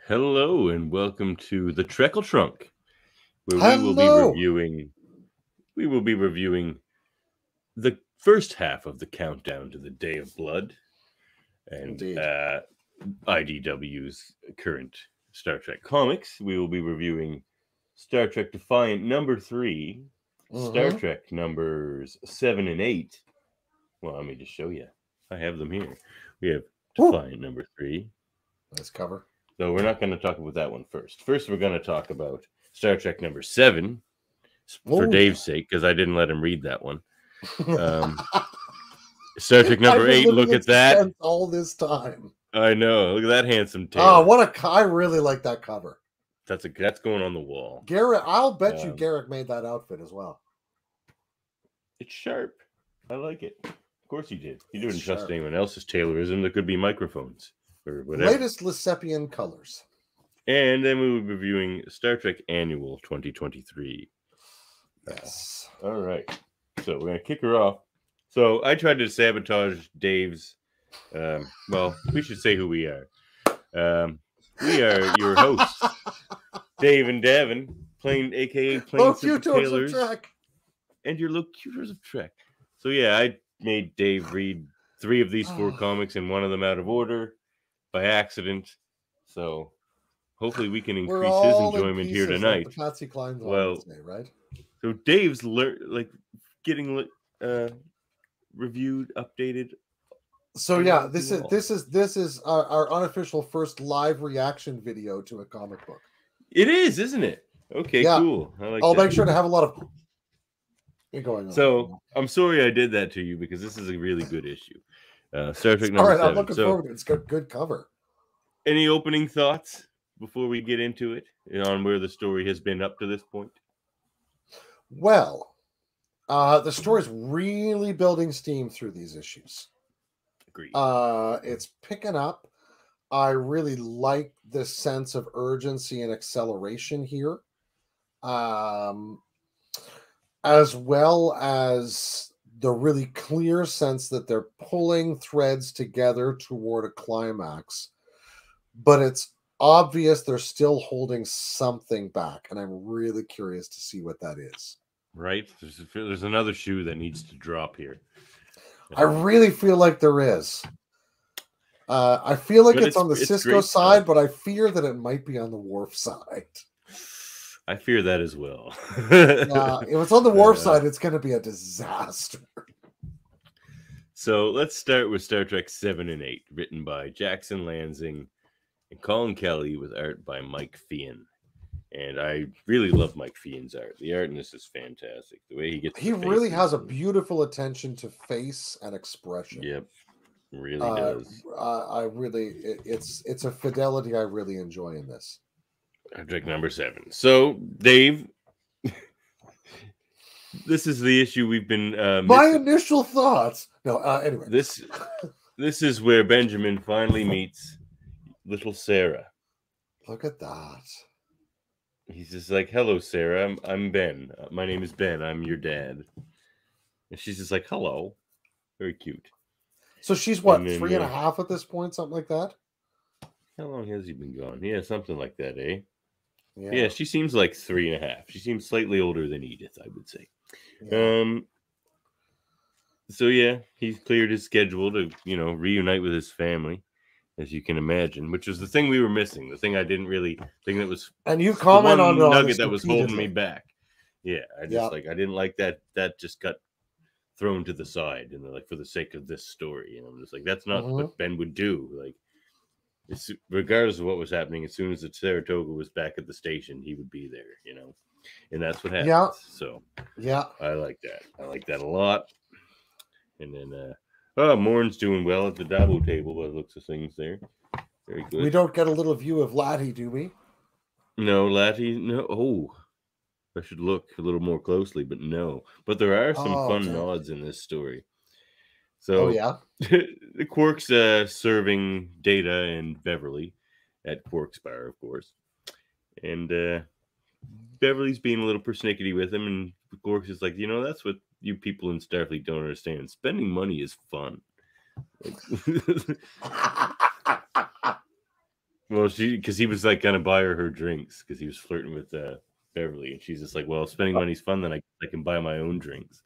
Hello and welcome to the Trekle Trunk, where Hello. we will be reviewing the first half of the countdown to the Day of Blood and Indeed. IDW's current Star Trek comics. We will be reviewing Star Trek Defiant number 3, Star Trek numbers 7 and 8. Well, let me just show you. I have them here. We have Defiant number 3. Nice cover. So we're not going to talk about that one first. First, we're going to talk about Star Trek number 7 for Dave's sake, because I didn't let him read that one. Star Trek number 8. Look at that! All this time. I know. Look at that handsome Tailor. Oh, I really like that cover. That's going on the wall. Garrett, I'll bet you Garrett made that outfit as well. It's sharp. I like it. Of course he did. He didn't trust anyone else's Taylorism. There could be microphones. Or whatever. Latest Lysepian colors. And then we will be reviewing Star Trek Annual 2023. Yes. All right. So we're going to kick her off. So I tried to sabotage Dave's. Well, we should say who we are. We are your hosts, Dave and Davan, a.k.a. playing some Tailors, and your Locutors of Trek. So yeah, I made Dave read 3 of these 4 comics and one of them out of order. By accident, so hopefully we can increase his enjoyment here tonight. Well, right? So Dave's getting reviewed, updated. So yeah, this is our unofficial first live reaction video to a comic book. It is, isn't it? Okay, yeah. Cool. I'll make sure to have a lot of going on. So I'm sorry I did that to you because this is a really good issue. Star Trek number 7. All right, I'm looking forward to it. It's got good cover. Any opening thoughts before we get into it on where the story has been up to this point? Well, the story's really building steam through these issues. Agreed. It's picking up. I really like the sense of urgency and acceleration here, as well as the really clear sense that they're pulling threads together toward a climax, but it's obvious they're still holding something back, and I'm really curious to see what that is. Right? There's another shoe that needs to drop here. I really feel like there is. I feel like it's on the Cisco side, but I fear that it might be on the Worf side. I fear that as well. If it's on the Worf side, it's going to be a disaster. So let's start with Star Trek 7 and 8, written by Jackson Lansing and Colin Kelly, with art by Mike Fian. And I really love Mike Fian's art. The art in this is fantastic. The way he really has a beautiful attention to face and expression. Yep, really does. It's a fidelity I really enjoy in this. Star Trek number 7. So, Dave, this is the issue we've been my initial thoughts. No, anyway. This is where Benjamin finally meets little Sarah. Look at that. He's just like, "Hello, Sarah. I'm Ben. My name is Ben. I'm your dad." And she's just like, "Hello." Very cute. So she's what, 3.5 at this point, something like that? How long has he been gone? Yeah, something like that, eh? Yeah, she seems like 3.5. She seems slightly older than Edith, I would say. Yeah. So yeah, he's cleared his schedule to, reunite with his family, as you can imagine, which was the thing we were missing. The thing I didn't really think that was. And you comment on the nugget that was holding me back. Yeah, I didn't like that. That just got thrown to the side, and like for the sake of this story, I'm just like, that's not what Ben would do. Like, regardless of what was happening, as soon as the Saratoga was back at the station, he would be there, and that's what happened. Yeah. So yeah, I like that. I like that a lot. And then Morn's doing well at the Dabo table by the looks of things there. Very good. We don't get a little view of Laddie, do we? No, Laddie. No. Oh, I should look a little more closely, but no. But there are some fun nods in this story. So, the Quark's serving Data and Beverly at Quark's bar, of course. And Beverly's being a little persnickety with him, and Quark's is like, that's what you people in Starfleet don't understand. Spending money is fun. Well, because he was like gonna buy her drinks because he was flirting with Beverly, and she's just like, "Well, spending money's fun. Then I can buy my own drinks."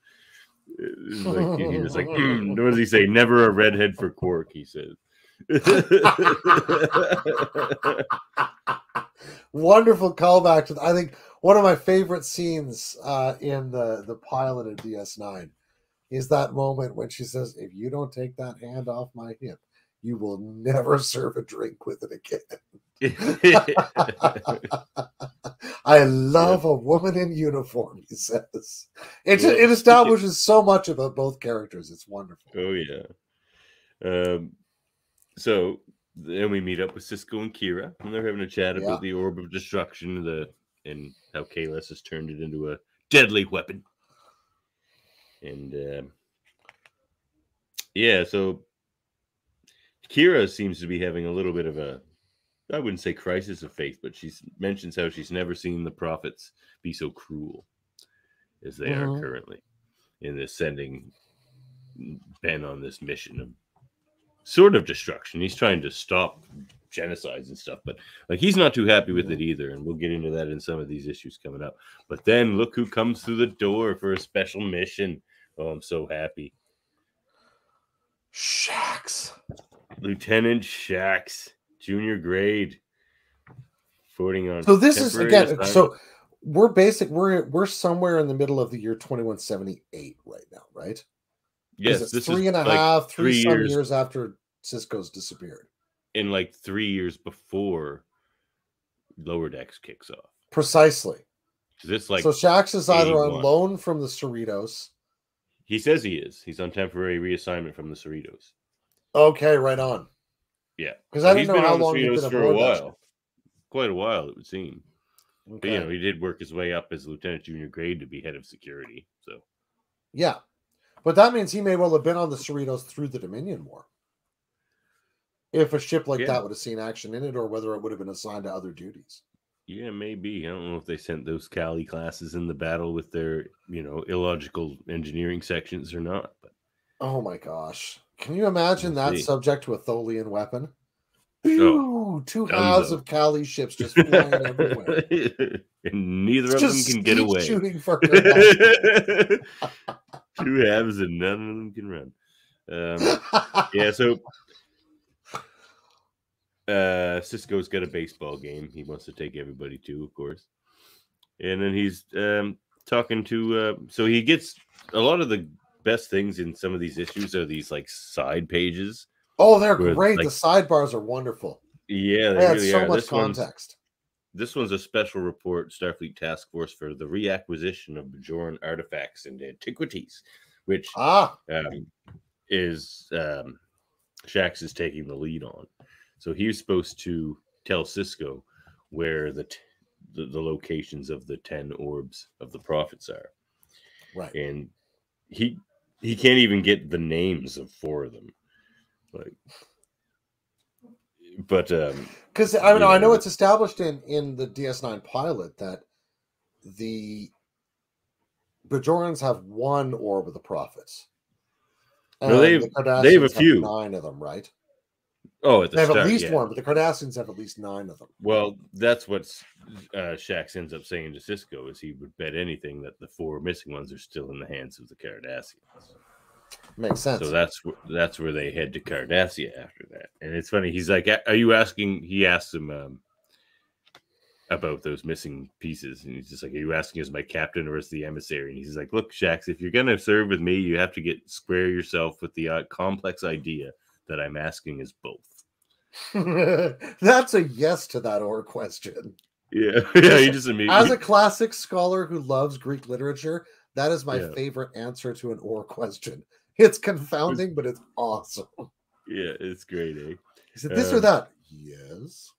It's like he was like, what does he say? Never a redhead for Quark, he says. Wonderful callback to, I think, one of my favorite scenes in the pilot of DS9 is that moment when she says, "If you don't take that hand off my hip, you will never serve a drink with it again." I love a woman in uniform, he says. It establishes so much about both characters. It's wonderful. Oh, yeah. So then we meet up with Sisko and Kira, and they're having a chat about the Orb of Destruction, and how Kahless has turned it into a deadly weapon. And so Kira seems to be having a little bit of a, I wouldn't say crisis of faith, but she mentions how she's never seen the prophets be so cruel as they are currently in this sending Ben on this mission of sort of destruction. He's trying to stop genocides and stuff, but like he's not too happy with it either, and we'll get into that in some of these issues coming up. But then look who comes through the door for a special mission. Oh, I'm so happy. Shax. Lieutenant Shax, junior grade. Floating on. So this is again. Assignment. So we're somewhere in the middle of the year 2178 right now, right? Yes, it's this 3.5, 3 years after Sisko's disappeared. In like 3 years before Lower Decks kicks off. Precisely. It's like so Shax is either on loan from the Cerritos. He says he is. He's on temporary reassignment from the Cerritos. Okay, right on. Yeah, because I didn't know how long he's been for a while. Quite a while, it would seem. Okay. But he did work his way up as lieutenant junior grade to be head of security. So yeah, but that means he may well have been on the Cerritos through the Dominion War. If a ship like that would have seen action in it, or whether it would have been assigned to other duties. Yeah, maybe. I don't know if they sent those Cali classes in the battle with their, illogical engineering sections or not. But oh my gosh, can you imagine that subject to a Tholian weapon? Oh, two halves of Cali ships just flying everywhere, and neither of them can get away. Shooting for Two halves and none of them can run. So Sisko's got a baseball game he wants to take everybody to, of course. And then he's talking to so he gets a lot of the best things in some of these issues are these like side pages. Oh, they're great. The sidebars are wonderful. Yeah, they really so much context. This one's a special report, Starfleet Task Force for the reacquisition of Bajoran artifacts and antiquities, which is Shax is taking the lead on. So he's supposed to tell Sisko where the locations of the 10 orbs of the prophets are. Right. And he can't even get the names of 4 of them. But because I know it's established in the DS9 pilot that the Bajorans have 1 orb of the prophets. No, they have a few. 9 of them, right? Oh, they have at least 1, but the Cardassians have at least 9 of them. Well, that's what Shax ends up saying to Sisko is he would bet anything that the 4 missing ones are still in the hands of the Cardassians. Makes sense. So that's where they head to Cardassia after that. And it's funny. He's like, "Are you asking?" He asks him about those missing pieces, and he's just like, "Are you asking as my captain or as the emissary?" And he's like, "Look, Shax, if you're gonna serve with me, you have to square yourself with the complex idea that I'm asking is both." That's a yes to that or question. Yeah. He just immediately, as a classic scholar who loves Greek literature, that is my favorite answer to an or question. It's confounding, but it's awesome. Yeah, it's great, eh? Is it this or that? Yes.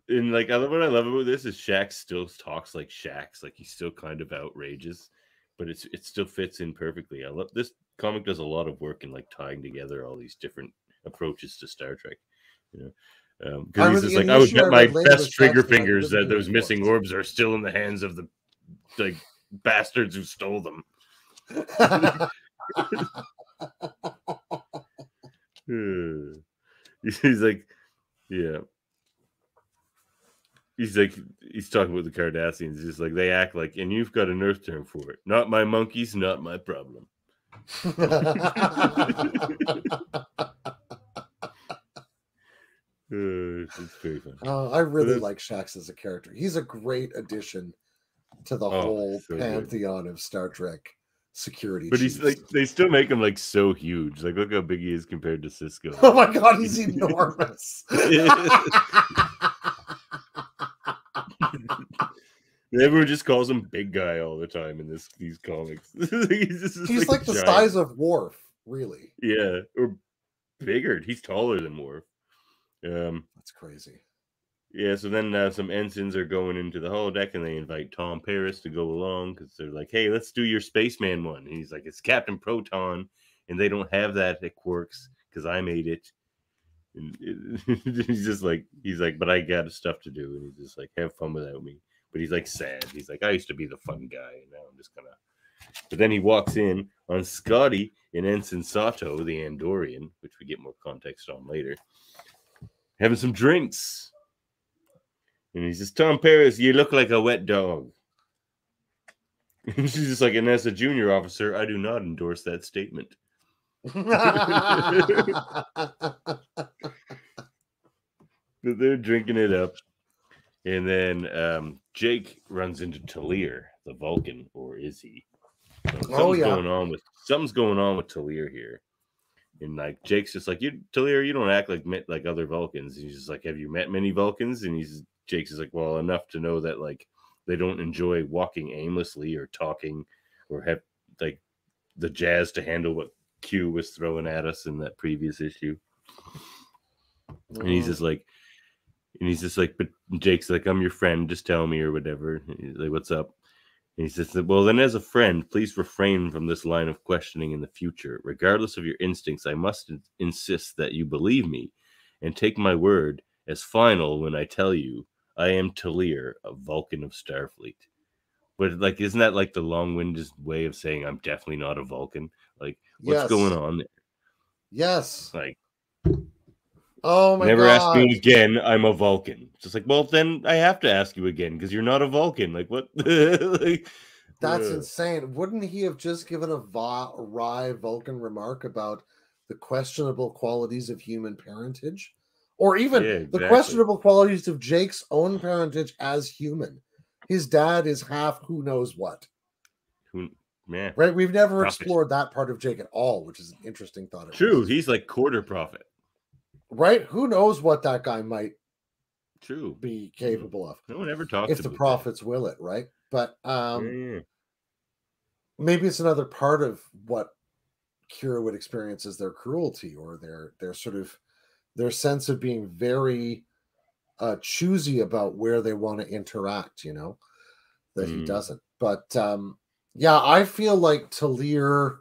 And like, what I love about this is Shax still talks like Shax, like he's still kind of outrageous, but it still fits in perfectly. I love this comic does a lot of work in like tying together all these different approaches to Star Trek. Because he's just like, I would bet my best trigger fingers that those missing orbs are still in the hands of the like bastards who stole them. He's like, Yeah. He's like, he's talking about the Cardassians. He's just like, they act like, and you've got an Earth term for it. Not my monkeys, not my problem. It's very fun. I really like Shax as a character. He's a great addition to the whole so pantheon of Star Trek security but chiefs. he's like, they still make him like so huge. Like, look how big he is compared to Cisco. Oh my god, he's enormous. Everyone just calls him Big Guy all the time in these comics. He's like the size of Worf, really. Yeah, or bigger. He's taller than Worf. That's crazy. Yeah, so then some ensigns are going into the holodeck, and they invite Tom Paris to go along because they're like, "Hey, let's do your spaceman one." And he's like, "It's Captain Proton, and they don't have that at Quarks because I made it." And he's like, "But I got stuff to do," and he's just like, "Have fun without me." But he's like sad. He's like, "I used to be the fun guy, and now I'm just gonna." But then he walks in on Scotty and Ensign Sato, the Andorian, which we get more context on later, having some drinks. And he's just, "Tom Paris, you look like a wet dog." And she's just like, "And as a junior officer, I do not endorse that statement." But they're drinking it up. And then Jake runs into Talir, the Vulcan, or is he? Something's going on with Talir here. And like Jake's just like, Talir, you don't act like other Vulcans. And he's just like, "Have you met many Vulcans?" And Jake's is like, "Well, enough to know that like they don't enjoy walking aimlessly or talking or have like the jazz to handle what Q was throwing at us in that previous issue." And he's just like, but Jake's like, "I'm your friend, just tell me," or whatever. And he's like, "What's up?" And he says, "Well, then as a friend, please refrain from this line of questioning in the future. Regardless of your instincts, I must insist that you believe me and take my word as final when I tell you I am Talir, a Vulcan of Starfleet." But like, isn't that like the long-winded way of saying I'm definitely not a Vulcan? Like, what's going on there? Yes. Like, oh my never god. ask me again. I'm a Vulcan. Just like, well, then I have to ask you again because you're not a Vulcan. Like, what? Like, that's insane. Wouldn't he have just given a wry Vulcan remark about the questionable qualities of human parentage? Or even the questionable qualities of Jake's own parentage as human? His dad is half who knows what. Man. Right? We've never explored that part of Jake at all, which is an interesting thought. True. He's like quarter prophet. Right? Who knows what that guy might be capable of? No one ever talks if the prophets will it, right? But maybe it's another part of what Kira would experience as their cruelty or their sort of their sense of being very choosy about where they want to interact, that he doesn't. But yeah, I feel like Talir,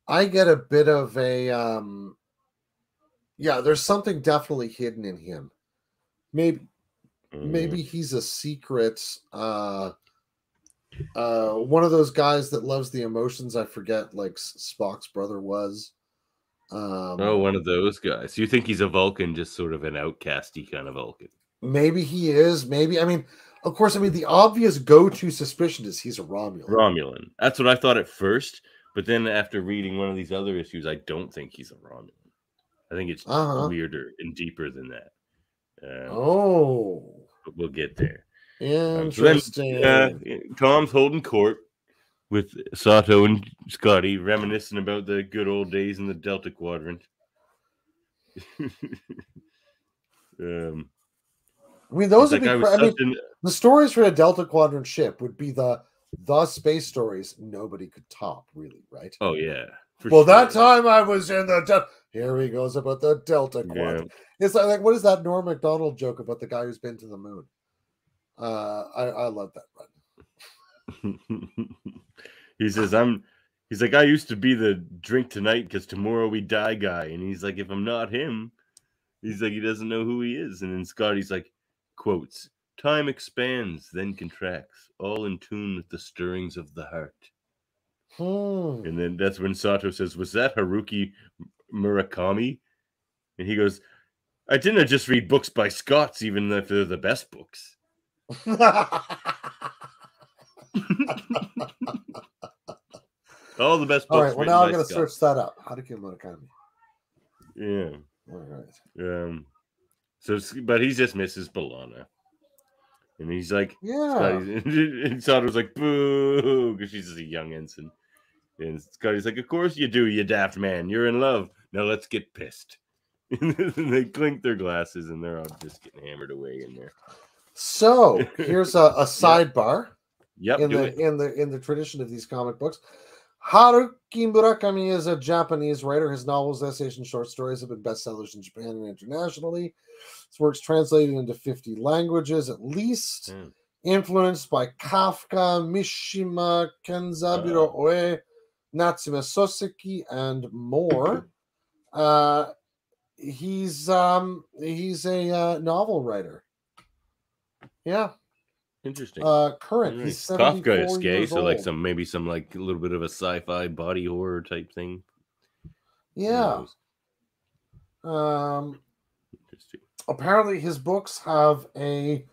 I get a bit of a there's something definitely hidden in him. Maybe he's a secret one of those guys that loves the emotions. I forget, like Spock's brother was. One of those guys. You think he's a Vulcan, just sort of an outcasty kind of Vulcan? Maybe he is. Maybe. I mean, of course, the obvious go-to suspicion is he's a Romulan. That's what I thought at first. But then after reading one of these other issues, I don't think he's a Romulan. I think it's weirder and deeper than that. But we'll get there. Interesting. So then, Tom's holding court with Sato and Scotty, reminiscing about the good old days in the Delta Quadrant. Those would be. The stories for a Delta Quadrant ship would be the space stories nobody could top, really, right? Oh yeah. That time I was in the here he goes about the Delta Quadrant. It's like what is that Norm Macdonald joke about the guy who's been to the moon? I love that one. He says, he's like, I used to be the drink tonight because tomorrow we die guy. And he's like, if I'm not him, he's like, he doesn't know who he is. And then Scotty's like, quotes, "Time expands, then contracts, all in tune with the stirrings of the heart." And then that's when Sato says, "Was that Haruki Murakami?" And he goes, I didn't just read books by Scots, even if they're the best books. All the best books. All right. Well, now I'm going to search that up. How to Kill an Academy. Yeah. All right. So, but he just misses B'Elanna. And he's like, yeah. And Sodder's like, boo, because she's just a young ensign. And Scotty's like, of course you do, you daft man. You're in love. Now let's get pissed. And they clink their glasses, and they're all just getting hammered away in there. So here's a sidebar. Yep. In the tradition of these comic books, Haruki Murakami is a Japanese writer. His novels, essays, and short stories have been bestsellers in Japan and internationally. His works translated into 50 languages at least. Influenced by Kafka, Mishima, Kenzaburo Oe, Natsume Soseki, and more. He's a novel writer. Yeah. Interesting. Current. Nice. He's 74 Kafka is gay, so old. maybe some a little bit of a sci-fi body horror type thing. Yeah. Interesting. Apparently his books have a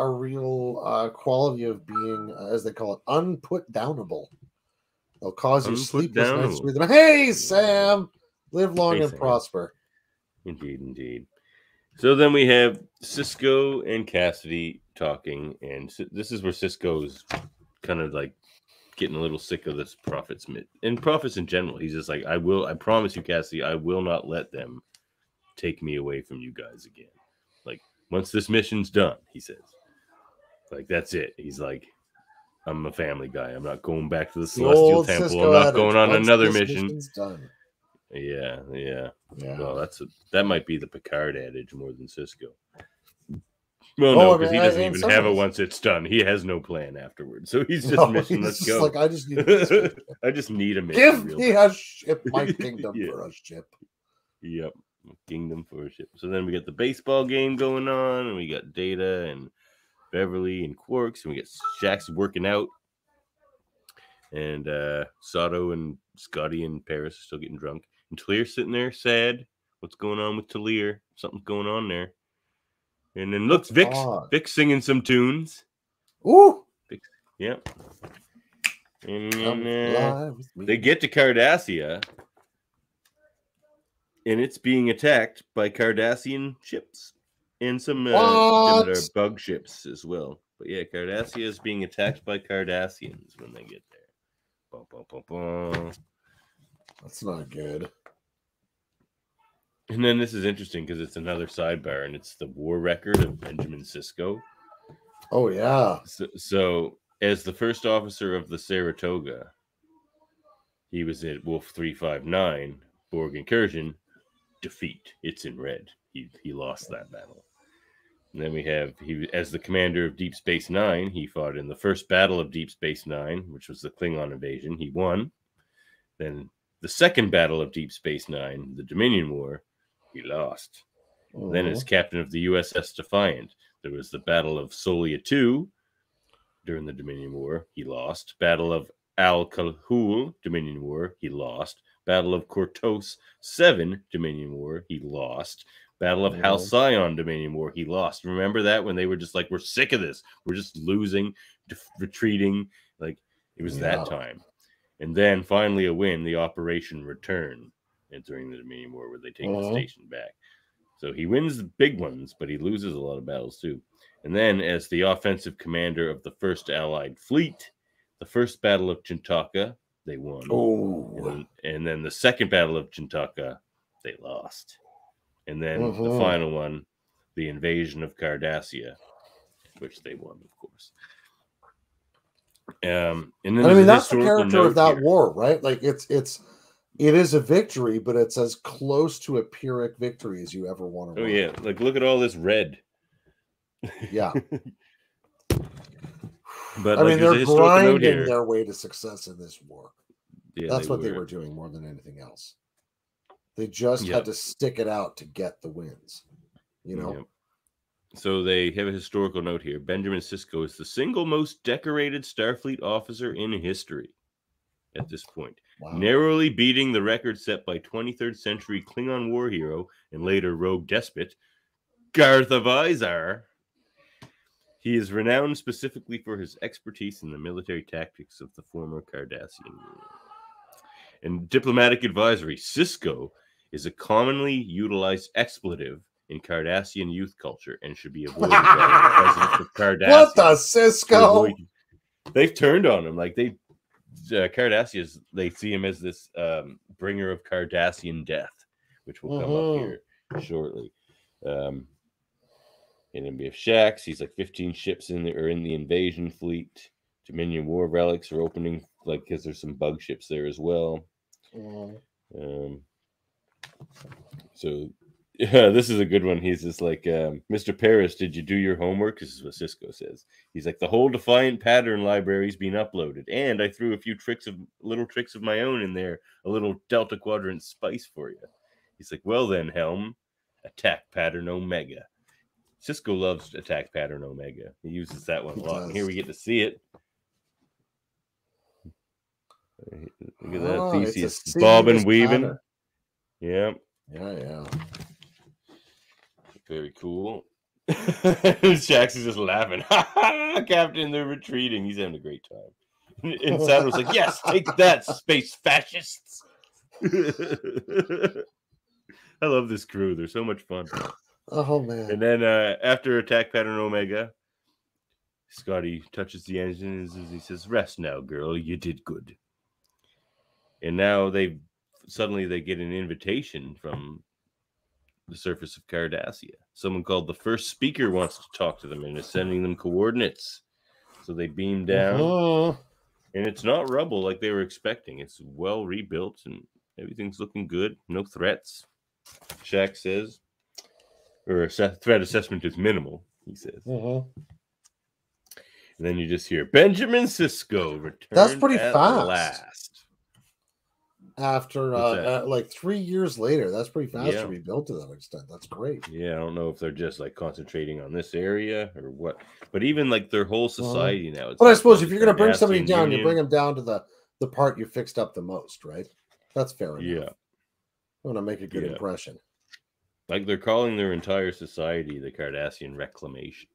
real quality of being, as they call it, unputdownable. They'll cause you sleepless nights with them. Hey, Sam! Live long and prosper. Indeed. So then we have Cisco and Cassidy talking, and this is where Cisco's kind of like getting a little sick of this Prophets and Prophets in general. He's just like, I promise you, Cassidy, I will not let them take me away from you guys again. Like, once this mission's done, he says, like, that's it. He's like, I'm a family guy. I'm not going back to the Celestial Temple. Cisco I'm not going on another mission. Done. Yeah. Well, that might be the Picard adage more than Cisco. Well, no, because he doesn't even have it once it's done. He has no plan afterwards, so he's just mission. Let's go. Like, I just need. I just need a mission. Give me a ship, my kingdom for a ship. Yep, kingdom for a ship. So then we get the baseball game going on, and we got Data and Beverly and Quarks, and we get Shax working out, and Sato and Scotty and Paris are still getting drunk. And Talier's sitting there sad. What's going on with Talir? Something's going on there. And then looks Vic's singing some tunes. Ooh. Vic's, yep. And then they get to Cardassia. And it's being attacked by Cardassian ships. And some bug ships as well. But yeah, Cardassia is being attacked by Cardassians when they get there. Bum, bum, bum, bum. That's not good. And then this is interesting because it's another sidebar, and it's the war record of Benjamin Sisko. Oh, yeah. So as the first officer of the Saratoga, he was at Wolf 359, Borg Incursion, defeat. It's in red. He lost that battle. And then we have, as the commander of Deep Space Nine, he fought in the first battle of Deep Space Nine, which was the Klingon invasion. He won. Then the second battle of Deep Space Nine, the Dominion War, he lost. Then as captain of the USS Defiant, there was the Battle of Solia 2 during the Dominion War. He lost. Battle of Al-Kalhul, Dominion War. He lost. Battle of Kortos 7, Dominion War. He lost. Battle of Halcyon, Dominion War. He lost. Remember that when they were just like, we're sick of this. We're just losing, retreating. Like, it was that time. And then finally a win, the Operation Return. And during the Dominion War, where they take the station back. So he wins the big ones, but he loses a lot of battles too. And then as the offensive commander of the first Allied fleet, the first Battle of Chintaka, they won. And then the second Battle of Chintaka, they lost. And then the final one, the invasion of Cardassia, which they won, of course. And then that's the character of that war, right? Like it is a victory, but it's as close to a Pyrrhic victory as you ever want to run. Yeah. Like, look at all this red. Yeah. But I mean, they're grinding their way to success in this war. Yeah, that's what they were doing more than anything else. They just had to stick it out to get the wins. You know? Yep. So they have a historical note here. Benjamin Sisko is the single most decorated Starfleet officer in history at this point. narrowly beating the record set by 23rd century Klingon war hero and later rogue despot Garth of Izar. He is renowned specifically for his expertise in the military tactics of the former Cardassian Union. In diplomatic advisory, Cisco is a commonly utilized expletive in Cardassian youth culture and should be avoided by the presidents of Cardassia. What the Cisco? They've turned on him. Like Cardassians, they see him as this bringer of Cardassian death, which will come up here shortly. And then we have Shax. He's like 15 ships in the invasion fleet. Dominion war relics are opening, like, because there's some bug ships there as well. So yeah, this is a good one. He's just like, Mr. Paris, did you do your homework? This is what Cisco says. He's like, the whole Defiant pattern library's been uploaded, and I threw a few little tricks of my own in there, a little Delta Quadrant spice for you. He's like, well then, Helm, attack pattern Omega. Cisco loves attack pattern Omega. He uses that one a lot. And here we get to see it. Look at that. Theseus bobbing, weaving. Yeah. Yeah. Very cool. Shax is just laughing. Captain, they're retreating. He's having a great time. And Sadler's like, yes, take that, space fascists. I love this crew. They're so much fun. Oh, man. And then after attack pattern Omega, Scotty touches the engine and he says, rest now, girl. You did good. And now they get an invitation from the surface of Cardassia. Someone called the First Speaker wants to talk to them and is sending them coordinates. So they beam down. And it's not rubble like they were expecting. It's well rebuilt and everything's looking good. No threats, Shax says. Or threat assessment is minimal, he says. And then you just hear Benjamin Sisko return. That's pretty at fast. Last. After like 3 years later, that's pretty fast to rebuild to that extent. That's great. Yeah, I don't know if they're just like concentrating on this area or what, but even like their whole society now. It's but like, I suppose if you're going to bring somebody down, Union. you bring them down to the part you fixed up the most, right? That's fair enough. Yeah, I want to make a good impression. Like they're calling their entire society the Cardassian Reclamation.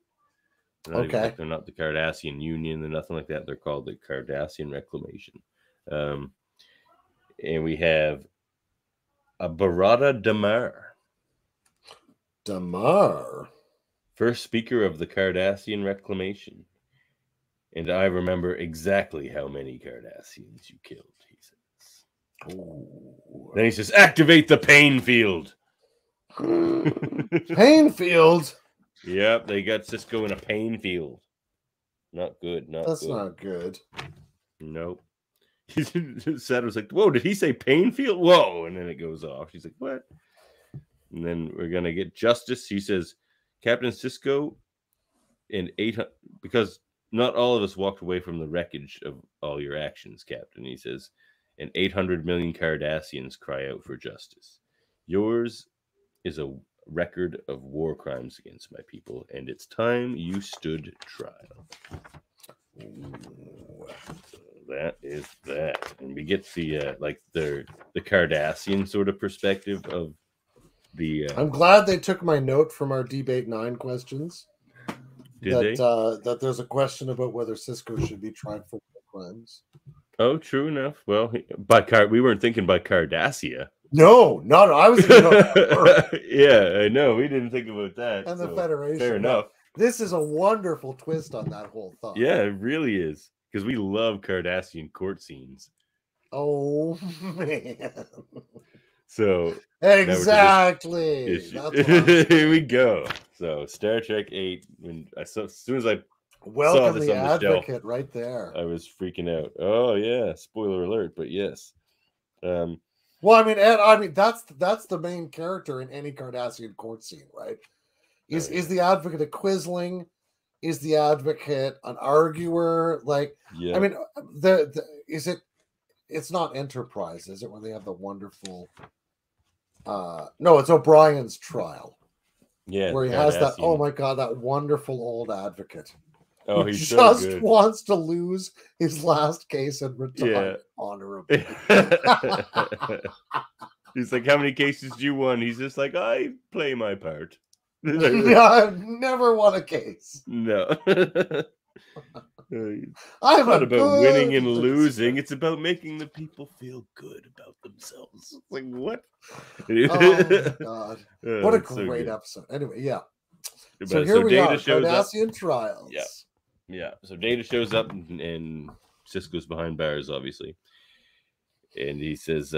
They're not the Cardassian Union. They're nothing like that. They're called the Cardassian Reclamation. And we have a Barada Damar. Damar? First speaker of the Cardassian Reclamation. And I remember exactly how many Cardassians you killed, he says. Ooh. Then he says, activate the pain field. Pain field? Yep, they got Cisco in a pain field. Not good, That's not good. Nope. Sad was like, whoa, did he say pain field? Whoa, and then it goes off. She's like, what? And then we're gonna get Justice. He says, Captain Cisco and 800, because not all of us walked away from the wreckage of all your actions, Captain. He says, and 800 million Cardassians cry out for justice. Yours is a record of war crimes against my people, and it's time you stood trial. So that is that, and we get the like the Cardassian sort of perspective of the. I'm glad they took my note from our debate 9 questions. That there's a question about whether Cisco should be tried for war crimes. Oh, true enough. Well, we weren't thinking by Cardassia. No, not I was thinking about yeah, I know. We didn't think about that. And the Federation. Fair enough. This is a wonderful twist on that whole thought. Yeah, it really is. Because we love Cardassian court scenes. Oh, man. So exactly. Here we go. So Star Trek 8. As soon as I saw this the on the advocate shelf, right there. I was freaking out. Oh yeah, spoiler alert. But yes. Well, I mean, that's the main character in any Cardassian court scene, right? Is the advocate a quisling? Is the advocate an arguer? Like, I mean, it's not Enterprise, is it? When they have the wonderful, no, it's O'Brien's trial. Yeah, where he has that. Oh my God, that wonderful old advocate. Oh, who he's so just good. wants to lose his last case and retire honorably. He's like, how many cases do you won? He's just like, I play my part. I've never won a case. No. I'm It's not a about winning good and loser. losing. It's about making the people feel good about themselves. It's like, what? Oh my god. What a so great good. episode. Anyway, yeah. But, So here we Data are, shows up. Cardassian trials. Yeah. So Data shows up and Cisco's behind bars, obviously. And he says,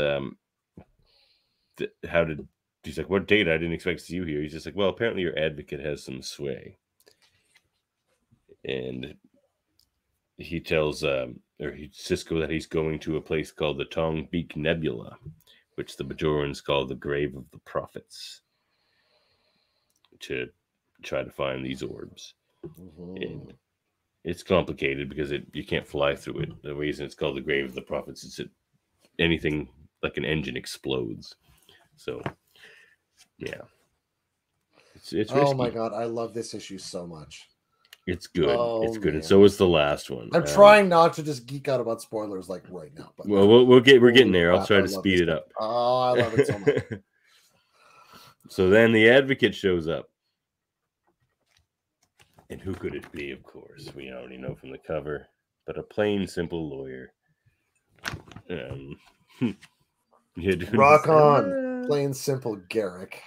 he's like, what Data? I didn't expect to see you here. He's just like, well, apparently your advocate has some sway. And he tells Cisco that he's going to a place called the Tong Beak Nebula, which the Bajorans call the Grave of the Prophets, to try to find these orbs. And it's complicated because you can't fly through it. The reason it's called the Grave of the Prophets is that anything like an engine explodes. So, yeah. It's oh risky. my god, I love this issue so much. It's good. Oh, it's good, man. and so is the last one. I'm trying not to just geek out about spoilers like right now. But well, we're getting there. I'll try to speed it up. Oh, I love it so much. So then the advocate shows up. And who could it be, of course? We already know from the cover. But a plain, simple lawyer. Rock on. Plain, simple Garrick.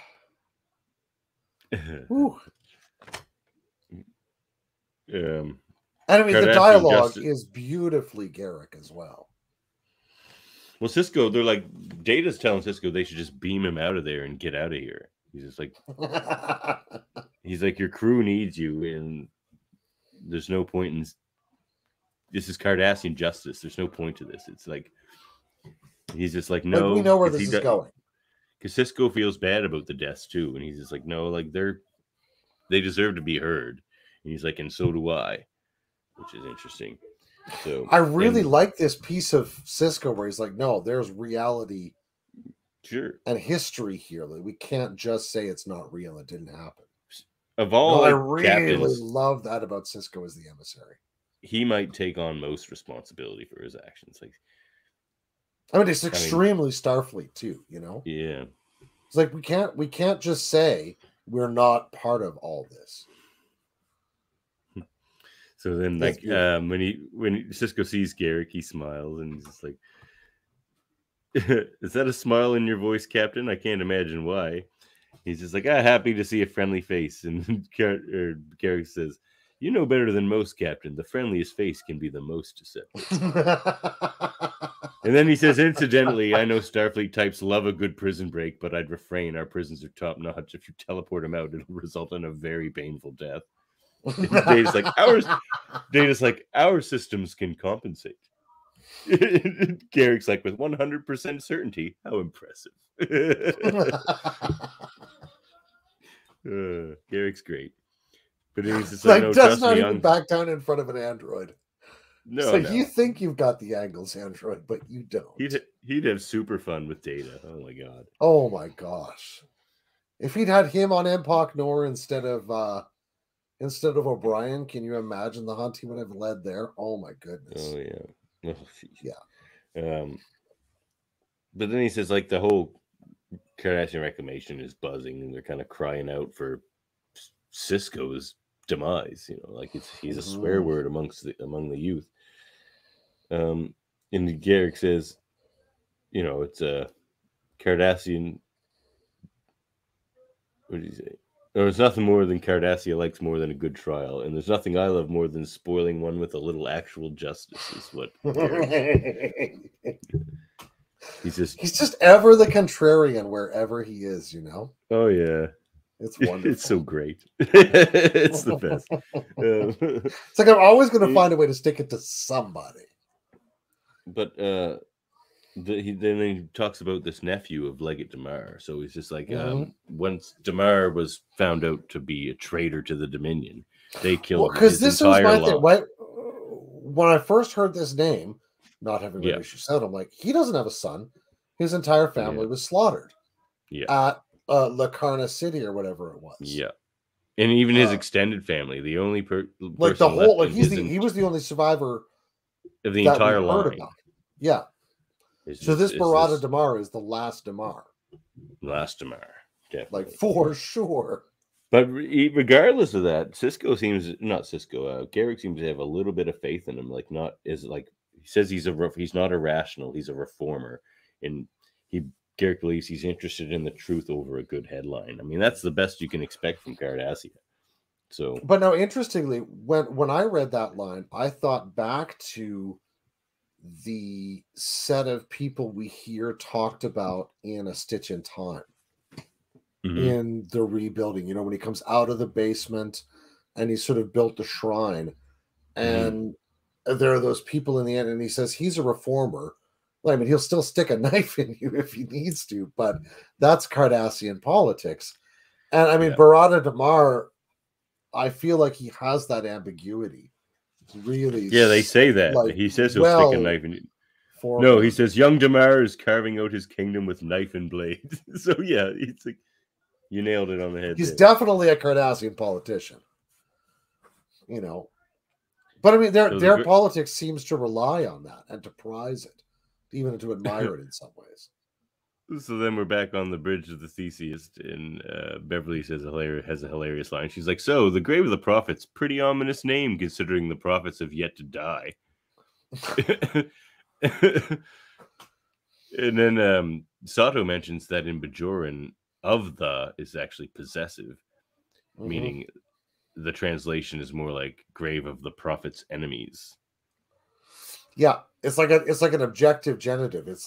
Anyway, the dialogue is beautifully Garrick as well. Well, Cisco, they're like, Data's telling Cisco they should just beam him out of there and get out of here. He's just like, your crew needs you, and there's no point in this is Cardassian justice. There's no point to this. It's like, he's just like, no. Like, we know where this is going. Because Cisco feels bad about the deaths too, and he's just like, no, like they deserve to be heard. And he's like, and so do I, which is interesting. So I really like this piece of Cisco where he's like, no, there's reality, sure, and history here. Like, we can't just say it's not real. It didn't happen. Of all, I really love that about Cisco as the emissary. He might take on most responsibility for his actions. Like, I mean, it's extremely Starfleet too. You know? Yeah. It's like we can't just say we're not part of all this. So then, like, when Cisco sees Garrick, he smiles and he's just like, "Is that a smile in your voice, Captain? I can't imagine why." He's just like, happy to see a friendly face. And Garrick says, "You know better than most, Captain. The friendliest face can be the most deceptive." And then he says, "Incidentally, I know Starfleet types love a good prison break, but I'd refrain. Our prisons are top notch. If you teleport them out, it'll result in a very painful death." Data's like, our systems can compensate. Garrick's like, with 100% certainty. How impressive. Garrick's great. But he's just like, no, does not even back down in front of an android. No, so you think you've got the angles, android, but you don't. He'd have super fun with Data. Oh my god. Oh my gosh. If he'd had him on Empok Nor instead of O'Brien, can you imagine the hunt he would have led there? Oh my goodness. Oh yeah. Oh, yeah. But then he says, like, the whole Cardassian Reclamation is buzzing, and they're kind of crying out for Cisco's demise. You know, like he's a swear word among the youth. And Garrick says, you know, it's a Cardassian. What did he say? There's nothing more than Cardassia likes more than a good trial, and there's nothing I love more than spoiling one with a little actual justice. Is what he's just ever the contrarian wherever he is, you know. Oh yeah, it's wonderful. It's so great. It's the best. It's like I'm always going to find a way to stick it to somebody. But then he talks about this nephew of Legate Damar. So he's just like, once Damar was found out to be a traitor to the Dominion, they killed him. Because this was my thing. When I first heard this name, not having read issue 7, I'm like, he doesn't have a son. His entire family was slaughtered at Lacarna City or whatever it was. Yeah. And even his extended family, the only like person the whole, left like in he was the only survivor of the that we entire heard line. about. Yeah. So this Barada Damar is the last Damar. Last Damar, definitely. Like, for sure. But regardless of that, Garrick seems to have a little bit of faith in him. Like, he says he's not irrational, he's a reformer, and Garrick believes he's interested in the truth over a good headline. I mean, that's the best you can expect from Cardassia. So, but now, interestingly, when I read that line, I thought back to the set of people we hear talked about in A Stitch in Time. In the rebuilding, when he comes out of the basement and he sort of built the shrine, and there are those people in the end, and he says he's a reformer. Well, I mean, he'll still stick a knife in you if he needs to, but that's Cardassian politics. And I mean, Barada Damar, I feel like he has that ambiguity. Really, they say that. Like, he says he'll stick a knife in you. No, he says young Damar is carving out his kingdom with knife and blade. So yeah, it's like, you nailed it on the head. He's definitely a Cardassian politician. But I mean, their politics seems to rely on that and to prize it, even to admire it in some ways. So then we're back on the bridge of the Theseus, and Beverly has a hilarious line. She's like, "So the grave of the prophets, pretty ominous name considering the prophets have yet to die." And then Sato mentions that in Bajoran, of the is actually possessive, meaning the translation is more like grave of the prophet's enemies. Yeah, it's like an objective genitive. It's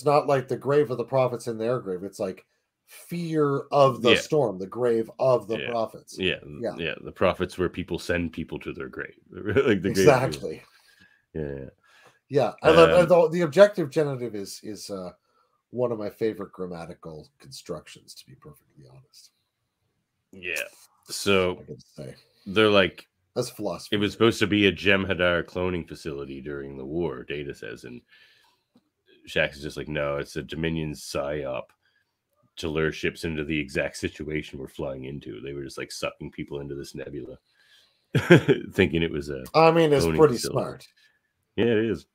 not like the grave of the prophets in their grave. It's like fear of the storm, the grave of the prophets. Yeah. The prophets where people send people to their grave. Like the exactly. Grave. Yeah. I love the objective genitive is one of my favorite grammatical constructions, to be perfectly honest. Yeah. So they're like, that's philosophy. It was supposed to be a Jem'Hadar cloning facility during the war, Data says, and Shax is just like, no, it's a Dominion psyop to lure ships into the exact situation we're flying into. They were just like sucking people into this nebula, thinking it was a. I mean, it's pretty smart. Yeah, it is.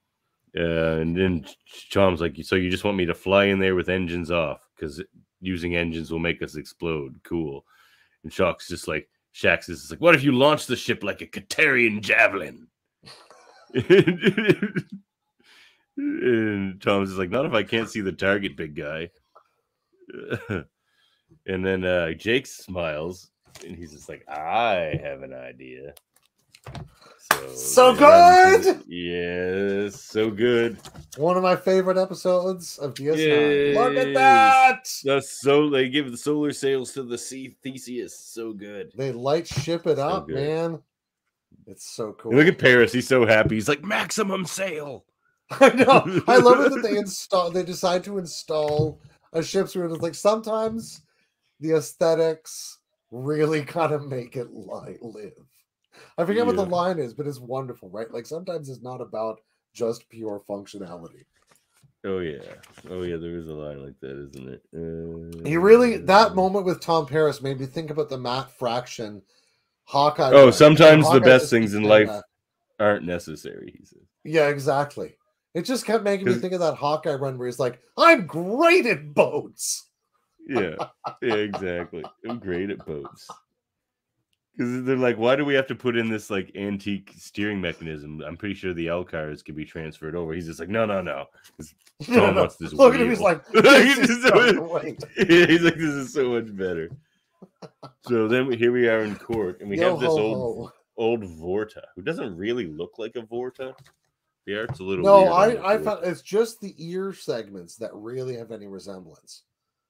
And then Tom's like, so you just want me to fly in there with engines off because using engines will make us explode? Cool. And Shax is just like, what if you launch the ship like a Katarian javelin? And Tom's is like, not if I can't see the target, big guy. And then Jake smiles, and he's just like, I have an idea. So good! Yes, so good. One of my favorite episodes of DS9. Look at that! They give the solar sails to the sea Theseus. So good. They light ship it up, man. It's so cool. And look at Paris. He's so happy. He's like, maximum sail. I know. I love it that they decide to install a ship's where it's like sometimes the aesthetics really kind of make it live. I forget what the line is, but it's wonderful, right? Like sometimes it's not about just pure functionality. Oh yeah, there is a line like that, isn't it? That moment with Tom Paris made me think about the Matt Fraction Hawkeye. Oh, sometimes the best things in life aren't necessary, he says. Yeah, exactly. It just kept making me think of that Hawkeye run where he's like, I'm great at boats. Yeah, exactly. I'm great at boats. Because they're like, why do we have to put in this like antique steering mechanism? I'm pretty sure the L-cars can be transferred over. He's just like, no. Tom wants this. Look at him, he's like, he's like, this is so much better. So then here we are in court, and we have this old Vorta, who doesn't really look like a Vorta. The art's a little weird. I found it's just the ear segments that really have any resemblance.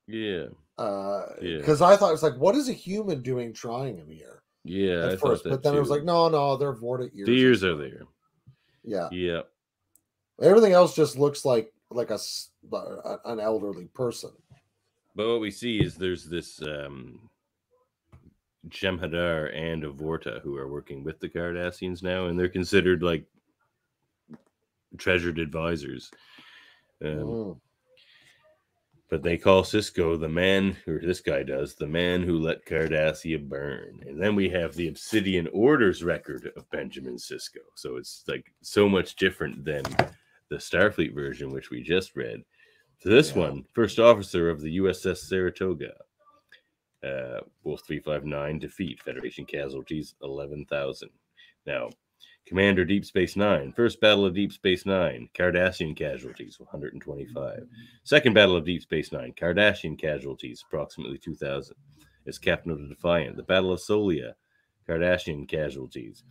Yeah. Because I thought it was like, what is a human doing trying him here? Yeah, at first, but then it was like, no, they're Vorta ears. The ears are there. Yeah. Everything else just looks like an elderly person. But what we see is there's this Jem'Hadar and a Vorta who are working with the Cardassians now, and they're considered like treasured advisors. But But they call Sisko the man, or this guy does, the man who let Cardassia burn. And then we have the Obsidian Order's record of Benjamin Sisko. So it's like so much different than the Starfleet version, which we just read. So this one, first officer of the USS Saratoga. Wolf 359, defeat. Federation casualties, 11,000. Now, Commander Deep Space Nine, first battle of Deep Space Nine, Cardassian casualties, 125. Second battle of Deep Space Nine, Cardassian casualties, approximately 2,000. As Captain of the Defiant, the Battle of Solia, Cardassian casualties,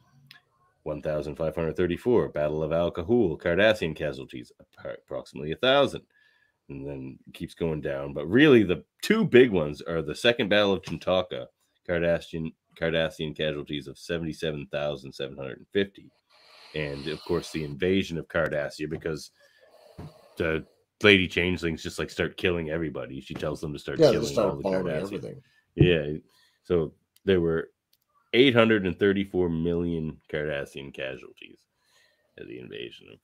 1,534. Battle of Al Kahul, Cardassian casualties, approximately 1,000. And then it keeps going down. But really, the two big ones are the Second Battle of Chintaka, Cardassian casualties of 77,750. And, of course, the invasion of Cardassia, because the Lady Changelings just, like, start killing everybody. She tells them to start killing all the Cardassians. Everything. Yeah. So there were 834 million Cardassian casualties at the invasion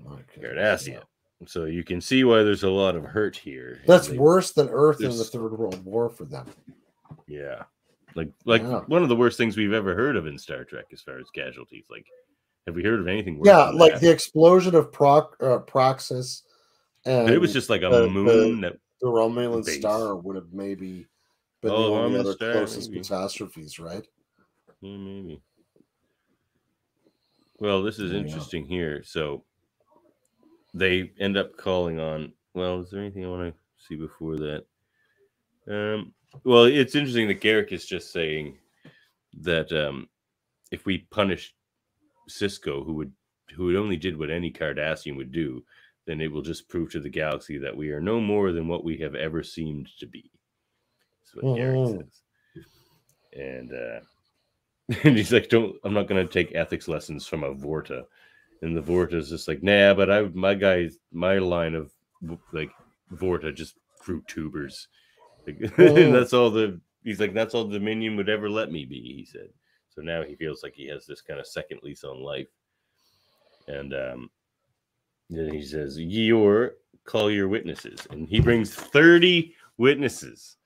of Cardassia. Yeah. So you can see why there's a lot of hurt here. That's worse than Earth in the Third World War for them. Yeah. Like one of the worst things we've ever heard of in Star Trek as far as casualties. Like, have we heard of anything worse than like that? The explosion of Praxis. And it was just like a moon. The Romulan star would have maybe been the only other closest catastrophes, right? Yeah, maybe. Well, this is interesting here. So they end up calling on... Well, is there anything I want to see before that? Well, it's interesting that Garrick is just saying that if we punish Sisko, who only did what any Cardassian would do, then it will just prove to the galaxy that we are no more than what we have ever seemed to be. That's what Garrick says. And and he's like, I'm not going to take ethics lessons from a Vorta. And the Vorta is just like, nah, but my line of like Vorta just grew tubers. Like, and that's all he's like, that's all Dominion would ever let me be, he said. So now he feels like he has this kind of second lease on life. And then he says, call your witnesses. And he brings 30 witnesses.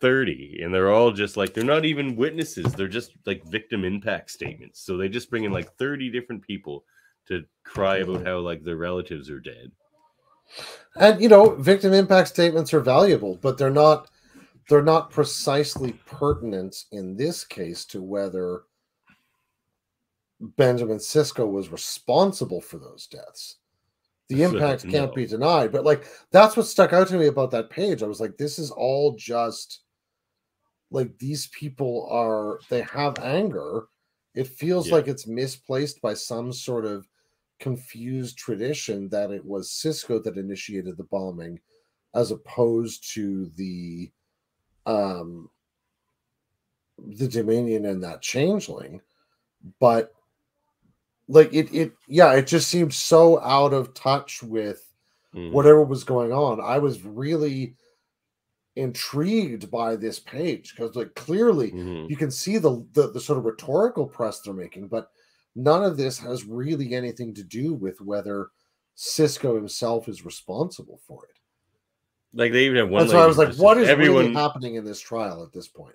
30. And they're all just like, they're not even witnesses. They're just like victim impact statements. So they just bring in like 30 different people to cry about how like their relatives are dead. And, victim impact statements are valuable, but they're not precisely pertinent in this case to whether Benjamin Sisko was responsible for those deaths. The impact can't be denied, but like that's what stuck out to me about that page. I was like, this is all just like these people they have anger. It feels like it's misplaced by some sort of confused tradition that it was Sisko that initiated the bombing, as opposed to the Dominion and that changeling. But like it just seemed so out of touch with whatever was going on. I was really intrigued by this page because like clearly you can see the sort of rhetorical press they're making, but none of this has really anything to do with whether Sisko himself is responsible for it. Like they even have one. That's why I was like, what is really happening in this trial at this point?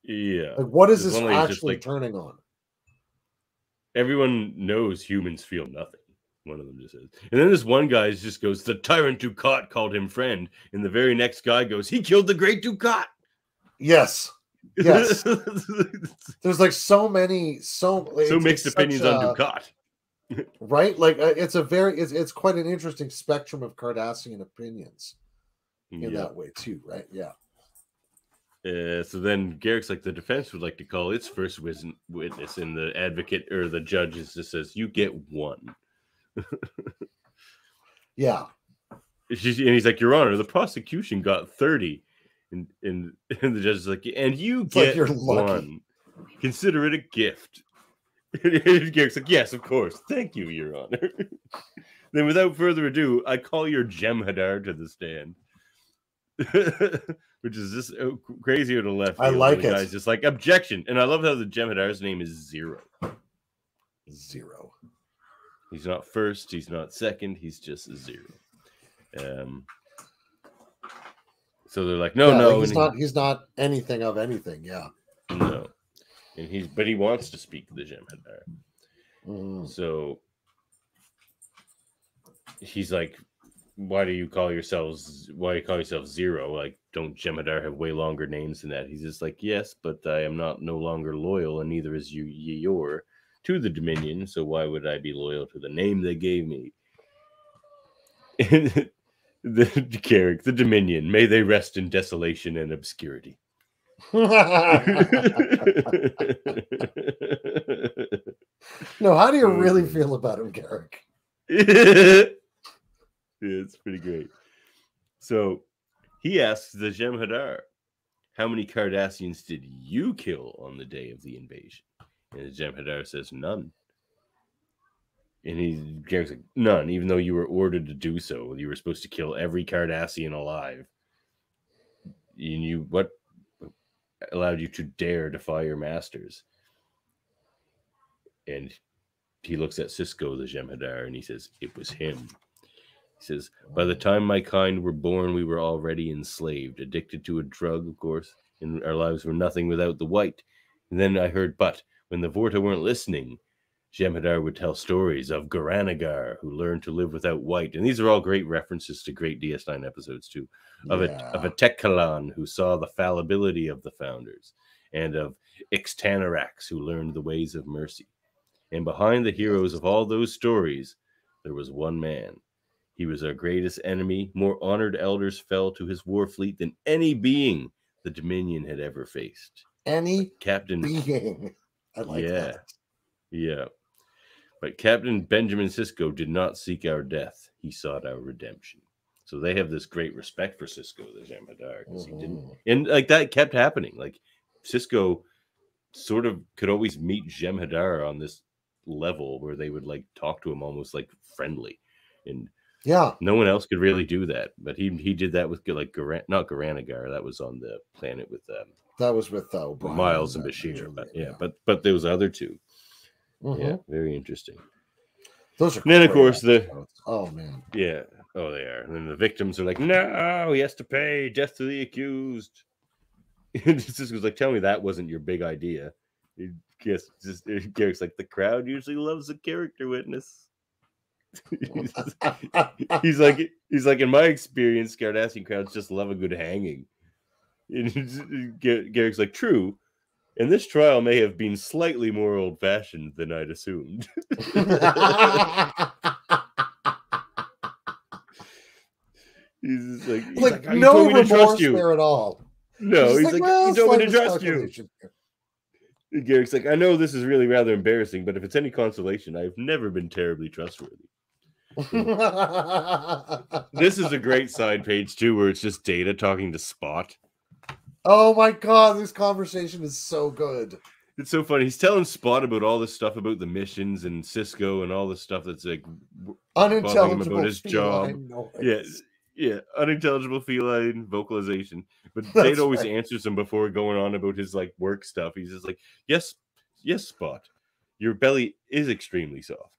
Yeah. Like, what is this actually turning on? Everyone knows humans feel nothing. One of them just says. And then this one guy just goes, the tyrant Dukat called him friend. And the very next guy goes, he killed the great Dukat. Yes. Yes. There's like so mixed opinions on Dukat. Right? Like it's quite an interesting spectrum of Cardassian opinions in that way too, right? Yeah. So then Garrick's like, the defense would like to call its first witness, and the advocate or the judge just says, you get one. Yeah. And he's like, Your Honor, the prosecution got 30. And the judge is like, and you get one. Consider it a gift. And Garrick's like, yes, of course. Thank you, Your Honor. Then without further ado, I call your Jem'Hadar to the stand. Which is just crazy to the left. I like it. The guy's just like, objection. And I love how the Jem'Hadar's name is Zero. Zero. He's not first. He's not second. He's just Zero. So they're like, no, Yeah, no, like he's not anything of anything. Yeah. no, and but he wants to speak to the Jem'Hadar. Mm. So he's like, why do you call yourself Zero? Like, don't Jem'Hadar have way longer names than that? He's just like, yes, but I am no longer loyal, and neither is Yor to the Dominion. So why would I be loyal to the name they gave me? The Carrick, the Dominion, may they rest in desolation and obscurity. No, how do you really feel about him, Carrick? Yeah, it's pretty great. So he asks the Jem'Hadar, how many Cardassians did you kill on the day of the invasion? And the Jem'Hadar says, none. And Garrick's like, none, even though you were ordered to do so. You were supposed to kill every Cardassian alive. What allowed you to dare defy your masters? And he looks at Sisko, the Jem'Hadar, and he says, it was him. He says, by the time my kind were born, we were already enslaved, addicted to a drug, of course, and our lives were nothing without the white. And then I heard, but when the Vorta weren't listening, Jem'Hadar would tell stories of Garanagar, who learned to live without white. And these are all great references to great DS9 episodes, too. Of a Tekkalan, who saw the fallibility of the founders, and of Ixtanarax, who learned the ways of mercy. And behind the heroes of all those stories, there was one man. He was our greatest enemy. More honored elders fell to his war fleet than any being the Dominion had ever faced. Any Captain being. I like that. Yeah. But Captain Benjamin Sisko did not seek our death. He sought our redemption. So they have this great respect for Sisko, the Jem'Hadar, because he didn't. And like that kept happening. Like Sisko sort of could always meet Jem'Hadar on this level where they would like talk to him almost like friendly. And yeah, no one else could really do that, but he did that with like not Garanagar. That was on the planet with that was with Miles and Bashir. But but there was other two. Yeah, very interesting. Those are. And then of course man. Yeah. Oh, they are. And then the victims are like, no, he has to pay, death to the accused. And Sisko's like, tell me that wasn't your big idea. Garrick's like, the crowd usually loves a character witness. he's like, in my experience, Cardassian crowds just love a good hanging. And Garrick's like, true. And this trial may have been slightly more old-fashioned than I'd assumed. He's like no remorse there at all. No, he's like you told me to trust you. Garrick's like, I know this is really rather embarrassing, but if it's any consolation, I've never been terribly trustworthy. This is a great side page too, where it's just Data talking to Spot. Oh my god, this conversation is so good. It's so funny. He's telling Spot about all this stuff about the missions and Sisko and all this stuff that's like unintelligible about his job. Noise. Yeah, unintelligible feline vocalization. But Data always answers him before going on about his like work stuff. He's just like, yes, Spot, your belly is extremely soft.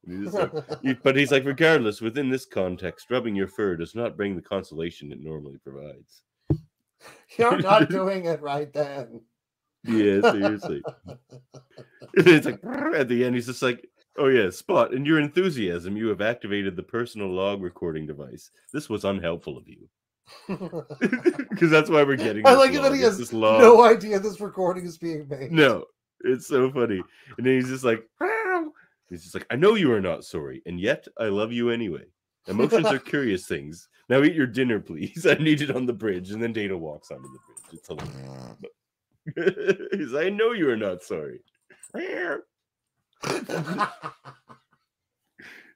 But he's like, regardless, within this context, rubbing your fur does not bring the consolation it normally provides. You're not doing it right then. Yeah, seriously. It's like at the end, he's just like, oh yeah, Spot, in your enthusiasm, you have activated the personal log recording device. This was unhelpful of you. Because that's why we're getting this. I like it that he has no idea this recording is being made. No, it's so funny. And then he's just like, I know you are not sorry, and yet I love you anyway. Emotions are curious things. Now eat your dinner, please. I need it on the bridge. And then Data walks onto the bridge. It's hilarious. He's like, I know you are not sorry.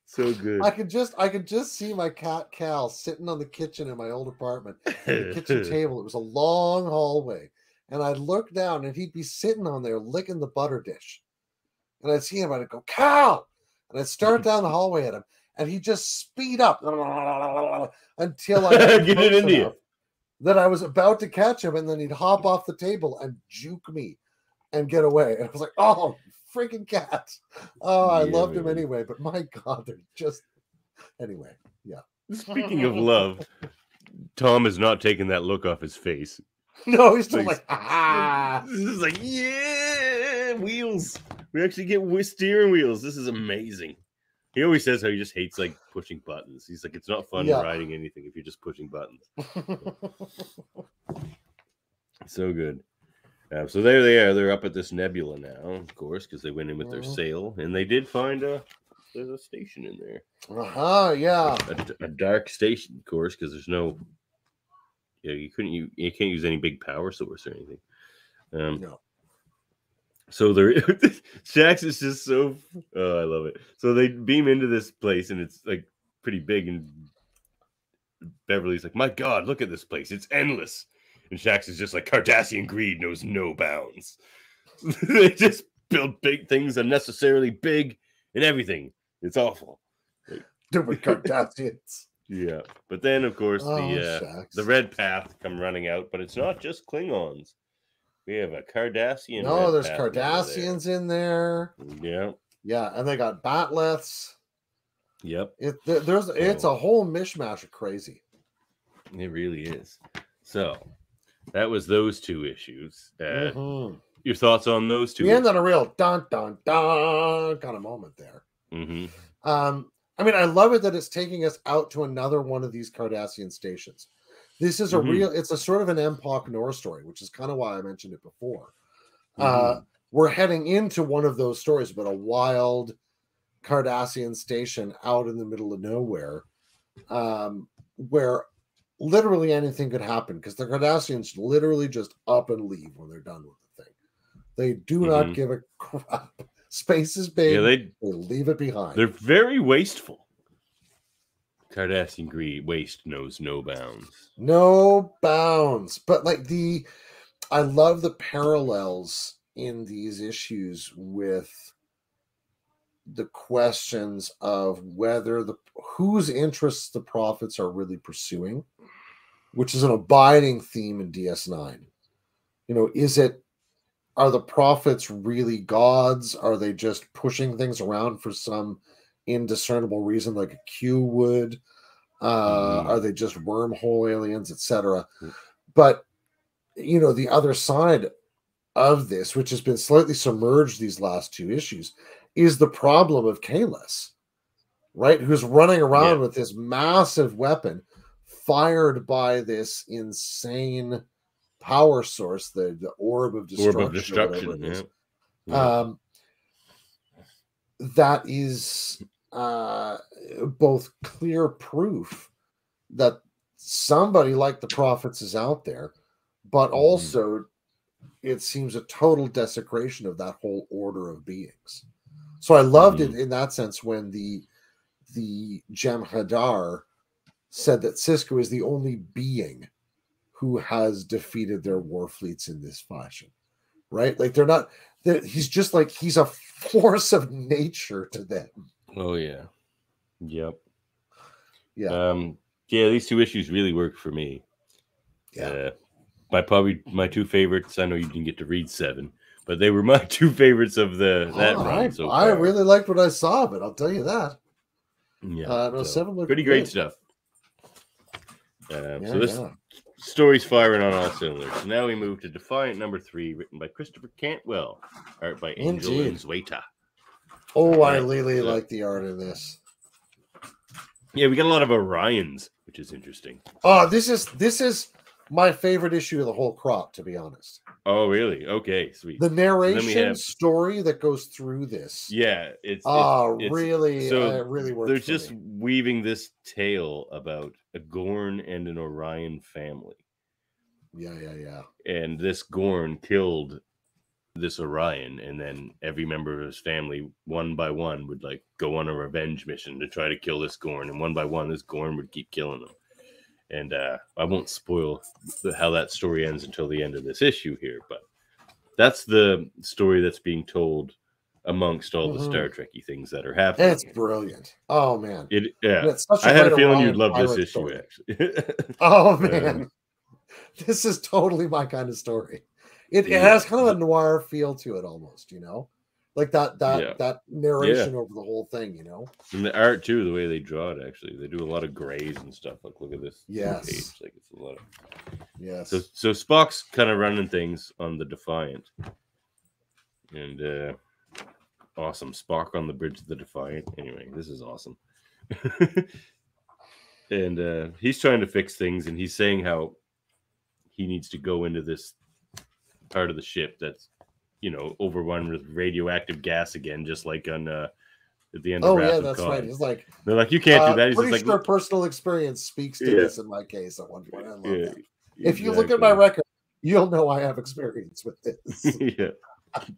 So good. I could just see my cat Cal sitting on the kitchen in my old apartment, the kitchen table. It was a long hallway, and I'd look down, and he'd be sitting on there licking the butter dish, and I'd see him, and I'd go, Cal, and I'd start down the hallway at him, and he'd just speed up until I get it into you. That I was about to catch him, and then he'd hop off the table and juke me and get away. And I was like, oh, freaking cat. Oh, I loved him anyway, but my God, they're just... Anyway, yeah. Speaking of love, Tom is not taking that look off his face. No, he's still like, ah. This is like, yeah, wheels. We actually get steering wheels. This is amazing. He always says how he just hates like pushing buttons. He's like, it's not fun riding anything if you're just pushing buttons. So good. So there they are. They're up at this nebula now, of course, because they went in with their sail, and they did find there's a station in there. Yeah. A dark station, of course, because there's no. Yeah, you can't use any big power source or anything. No. So they're Shax is just so I love it. So they beam into this place and it's like pretty big, and Beverly's like, my God, look at this place. It's endless. And Shax is just like, Cardassian greed knows no bounds. They just build big things unnecessarily big and everything. It's awful. Stupid Cardassians. Yeah. But then of course the red path come running out, but it's not just Klingons. We have a Cardassian. No, there's Cardassians in there. Yeah. Yeah, and they got Batleths. Yep. It's a whole mishmash of crazy. It really is. So that was those two issues. Your thoughts on those two? We ended on a real dun dun dun kind of moment there. I mean, I love it that it's taking us out to another one of these Cardassian stations. This is it's a sort of an Empok Nor story, which is kind of why I mentioned it before. We're heading into one of those stories about a wild Cardassian station out in the middle of nowhere, where literally anything could happen, because the Cardassians literally just up and leave when they're done with the thing. They do not give a crap. Space is big. Yeah, they leave it behind. They're very wasteful. Cardassian greed, waste knows no bounds. No bounds. But like I love the parallels in these issues with the questions of whether whose interests the prophets are really pursuing, which is an abiding theme in DS9. You know, are the prophets really gods? Are they just pushing things around for some indiscernible reason, like a Q would? Are they just wormhole aliens, etc.? But you know, the other side of this, which has been slightly submerged these last two issues, is the problem of Kahless, right? Who's running around with this massive weapon fired by this insane power source, the orb of destruction. That is both clear proof that somebody like the prophets is out there, but also it seems a total desecration of that whole order of beings. So I loved it in that sense when the Jem'Hadar said that Sisko is the only being who has defeated their war fleets in this fashion, right? Like he's just like, he's a force of nature to them. Oh yeah. Yep. Yeah. These two issues really worked for me. Yeah. My two favorites. I know you didn't get to read 7, but they were my two favorites of that run. So I really liked what I saw of it. I'll tell you that. Yeah. 7 looked pretty great stuff. So this story's firing on all cylinders. Now we move to Defiant number 3, written by Christopher Cantwell, art by Angel Unzueta. Oh, I really like the art in this. Yeah, we got a lot of Orions, which is interesting. Oh, this is my favorite issue of the whole crop, to be honest. Oh, really? Okay, sweet. The narration story that goes through this. Yeah, it's really, so it really works. They're just weaving this tale about a Gorn and an Orion family. Yeah. And this Gorn killed this Orion, and then every member of his family, one by one, would like go on a revenge mission to try to kill this Gorn, and one by one, this Gorn would keep killing them. And I won't spoil how that story ends until the end of this issue here, but that's the story that's being told amongst all the Star Trek-y things that are happening. It's brilliant. Oh man, I had a feeling you'd love this issue story. Actually. Oh man, this is totally my kind of story. It has kind of a noir feel to it, almost. You know, Like that Yeah. narration over the whole thing, you know. And the art too, the way they draw it, actually, they do a lot of grays and stuff. Like, look at this Yes. page. Like, it's a lot of. Yes. So Spock's kind of running things on the Defiant, and awesome Spock on the bridge of the Defiant. Anyway, this is awesome. And he's trying to fix things, and he's saying how he needs to go into this part of the ship that's, you know, overrun with radioactive gas again, just like on at the end of Wrath of that's Khan. right. He's like, they're like, you can't do that. He's pretty just sure like, personal experience speaks to this in my case at one point. I love that. If you look at my record, you'll know I have experience with this. Yeah.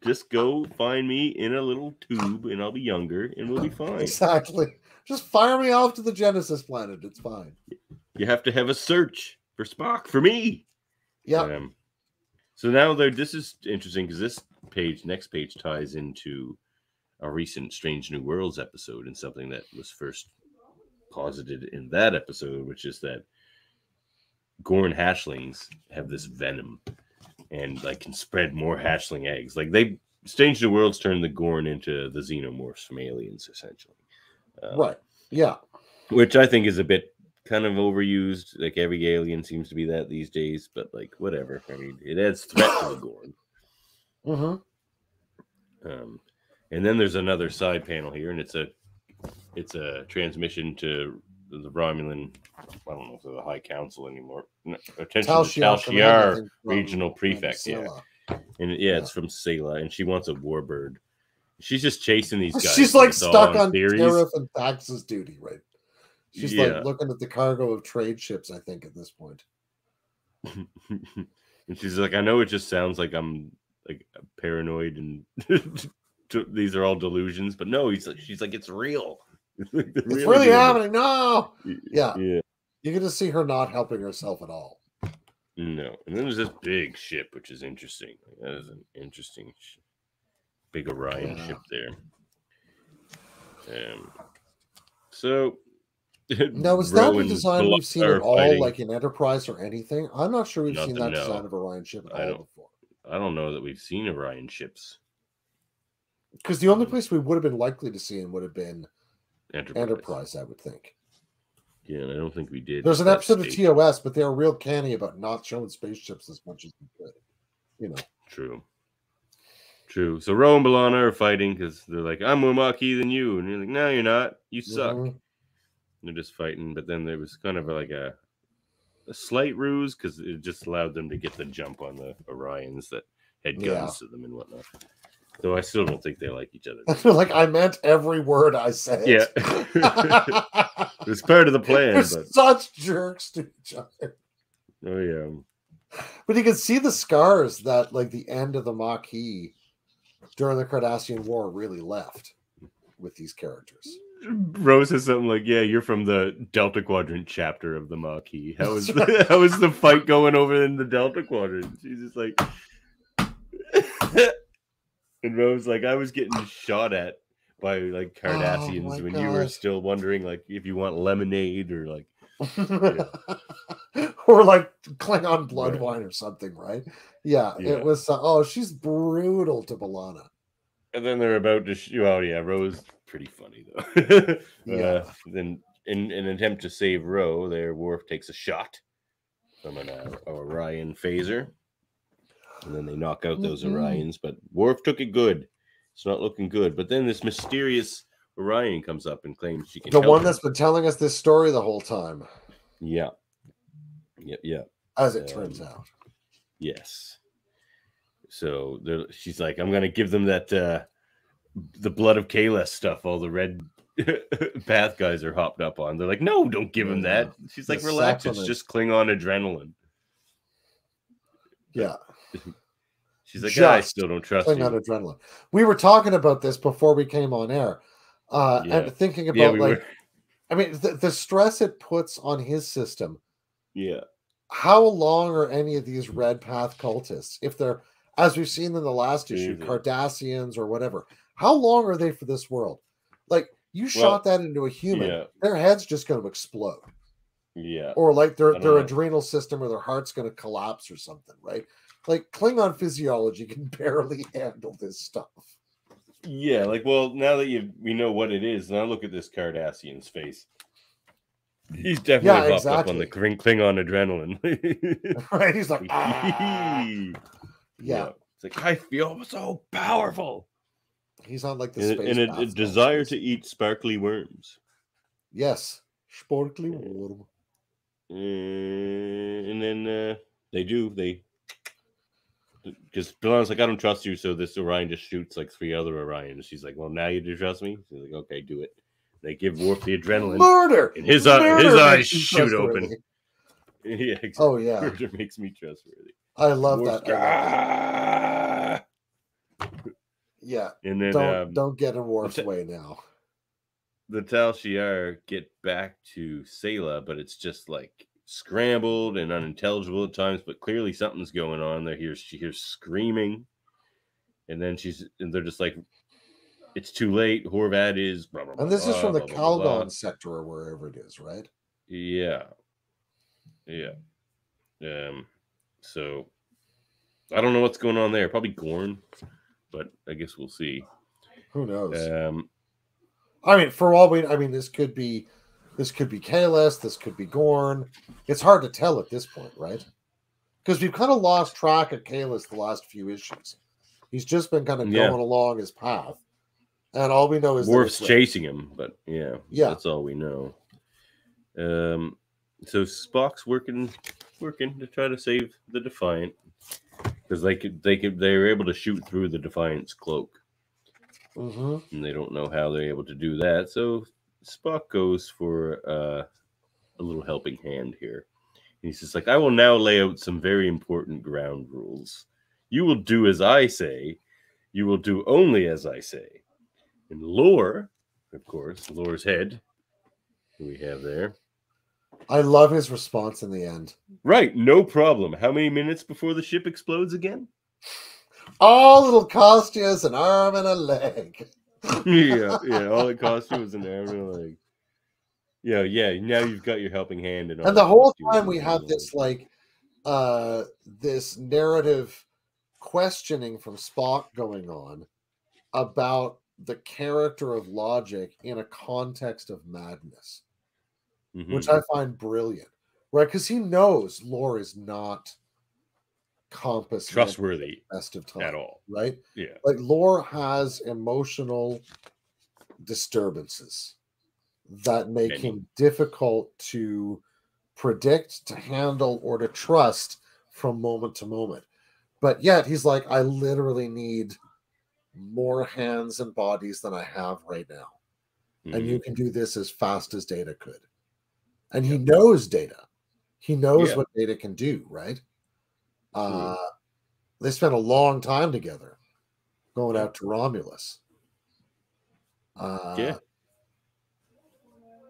Just go find me in a little tube and I'll be younger and we'll be fine. Exactly. Just fire me off to the Genesis planet. It's fine. You have to have a search for Spock for me. Yeah. So now this is interesting because this next page ties into a recent Strange New Worlds episode and something that was first posited in that episode, which is that Gorn hatchlings have this venom and like can spread more hatchling eggs. Like Strange New Worlds turned the Gorn into the xenomorphs from Aliens, essentially. Right. Yeah. Which I think is a bit kind of overused. Like every alien seems to be that these days, but like whatever. I mean, it adds threat to the Gorn. Mm-hmm. And then there's another side panel here, and it's a transmission to the Romulan. I don't know if they're the High Council anymore. No, attention Tal to Tal Shiar, Regional Prefect. Yeah, and it's from Selah, and she wants a warbird. She's just chasing these guys. She's like stuck on tariff and taxes duty, right? She's like looking at the cargo of trade ships, I think, at this point. And she's like, I know it just sounds like I'm like paranoid and these are all delusions, but no, she's like, it's real. It's really happening. No. Yeah. You get to see her not helping herself at all. No. And then there's this big ship, which is interesting. That is an interesting big Orion ship there. So now, is that the design we've seen at all, like in Enterprise or anything? I'm not sure we've seen that design of Orion ship at all before. I don't know that we've seen Orion ships. Because the only place we would have been likely to see him would have been Enterprise, I would think. Yeah, and I don't think we did. There's an episode of TOS, but they were real canny about not showing spaceships as much as we could. You know. True. So Ro and B'Elanna are fighting because they're like, I'm more Maquis than you. And you're like, no, you're not. You suck. Mm-hmm. They're just fighting. But then there was kind of like a slight ruse because it just allowed them to get the jump on the Orions that had guns to them and whatnot. Though I still don't think they like each other. Like, I meant every word I said. Yeah. It's part of the plan. They're such jerks to each other. Oh, yeah. But you can see the scars that, like, the end of the Maquis during the Cardassian War really left with these characters. Rose says something like, yeah, you're from the Delta Quadrant chapter of the Maquis. How was the fight going over in the Delta Quadrant? She's just like... And Rose like, I was getting shot at by like Cardassians when you were still wondering like if you want lemonade or like or like Klingon blood wine or something, right? Yeah. It was she's brutal to B'Elanna. And then they're about to Rose pretty funny though. Then in an attempt to save Ro, Worf takes a shot from an Orion phaser. And then they knock out those Orions, but Worf took it good. It's not looking good. But then this mysterious Orion comes up and claims she can help one that's been telling us this story the whole time. Yeah. As it turns out. Yes. So she's like, I'm going to give them that the blood of Kahless stuff all the red path guys are hopped up on. They're like, no, don't give them that. She's like, relax, it's just Klingon adrenaline. Yeah. She's like, I still don't trust you. Adrenaline. We were talking about this before we came on air. And thinking about the stress it puts on his system. Yeah. How long are any of these red path cultists, if they're, as we've seen in the last issue, Cardassians or whatever, how long are they for this world? Like, you shot that into a human, their head's just going to explode. Yeah. Or like their adrenal system or their heart's going to collapse or something, right? Like, Klingon physiology can barely handle this stuff. Yeah, like, well, now that we know what it is, now look at this Cardassian's face. He's definitely Yeah, hopped up on the exactly. Klingon adrenaline. Right? He's like, ah. Yeah, Yeah. it's like, I feel so powerful. He's on like the And space a bath salts, desire to basically. eat sparkly worms. Yes. Sparkly worm. And then they do. Because Delana's like, I don't trust you, so this Orion just shoots like 3 other Orions. She's like, well, now you do trust me? She's like, okay, do it. They give Worf the adrenaline. Murder! And his Murder eyes makes you shoot trustworthy. open. Yeah, exactly. Oh, yeah. Murder makes me trustworthy. I love Worf's that. I love that. Yeah. And then Don't get in Worf's way now. The Tal Shiar get back to Sayla, but it's just like scrambled and unintelligible at times, but clearly something's going on. She hears screaming, and then they're just like, it's too late. Horvat is blah, blah, And this is from the blah, blah, blah, blah. Calgon sector or wherever it is, right? Yeah. So I don't know what's going on there. Probably Gorn, but I guess we'll see. Who knows? I mean, for all we, I mean, this could be Kalis, this could be Gorn. It's hard to tell at this point, right? Because we've kind of lost track of Kalis the last few issues. He's just been kind of going along his path, and all we know is Worf's chasing him. But yeah, that's all we know. So Spock's working to try to save the Defiant, because they were able to shoot through the Defiant's cloak. Mm-hmm. And they don't know how they're able to do that. So Spock goes for a little helping hand here. And he's just like, I will now lay out some very important ground rules. You will do as I say. You will do only as I say. And Lore, of course, Lore's head, who we have there. I love his response in the end. Right, no problem. How many minutes before the ship explodes again? All it'll cost you is an arm and a leg. yeah. All it cost you was an arm and a leg. Yeah. Now you've got your helping hand, and the whole time we have this this narrative questioning from Spock going on about the character of Logic in a context of madness, which I find brilliant, right? Because he knows Lore is not compass trustworthy best of time at all, right? Yeah, like Lore has emotional disturbances that make him difficult to predict, to handle, or to trust from moment to moment. But yet he's like, I literally need more hands and bodies than I have right now. And you can do this as fast as Data could. And he knows Data. He knows what Data can do, right? They spent a long time together going out to Romulus.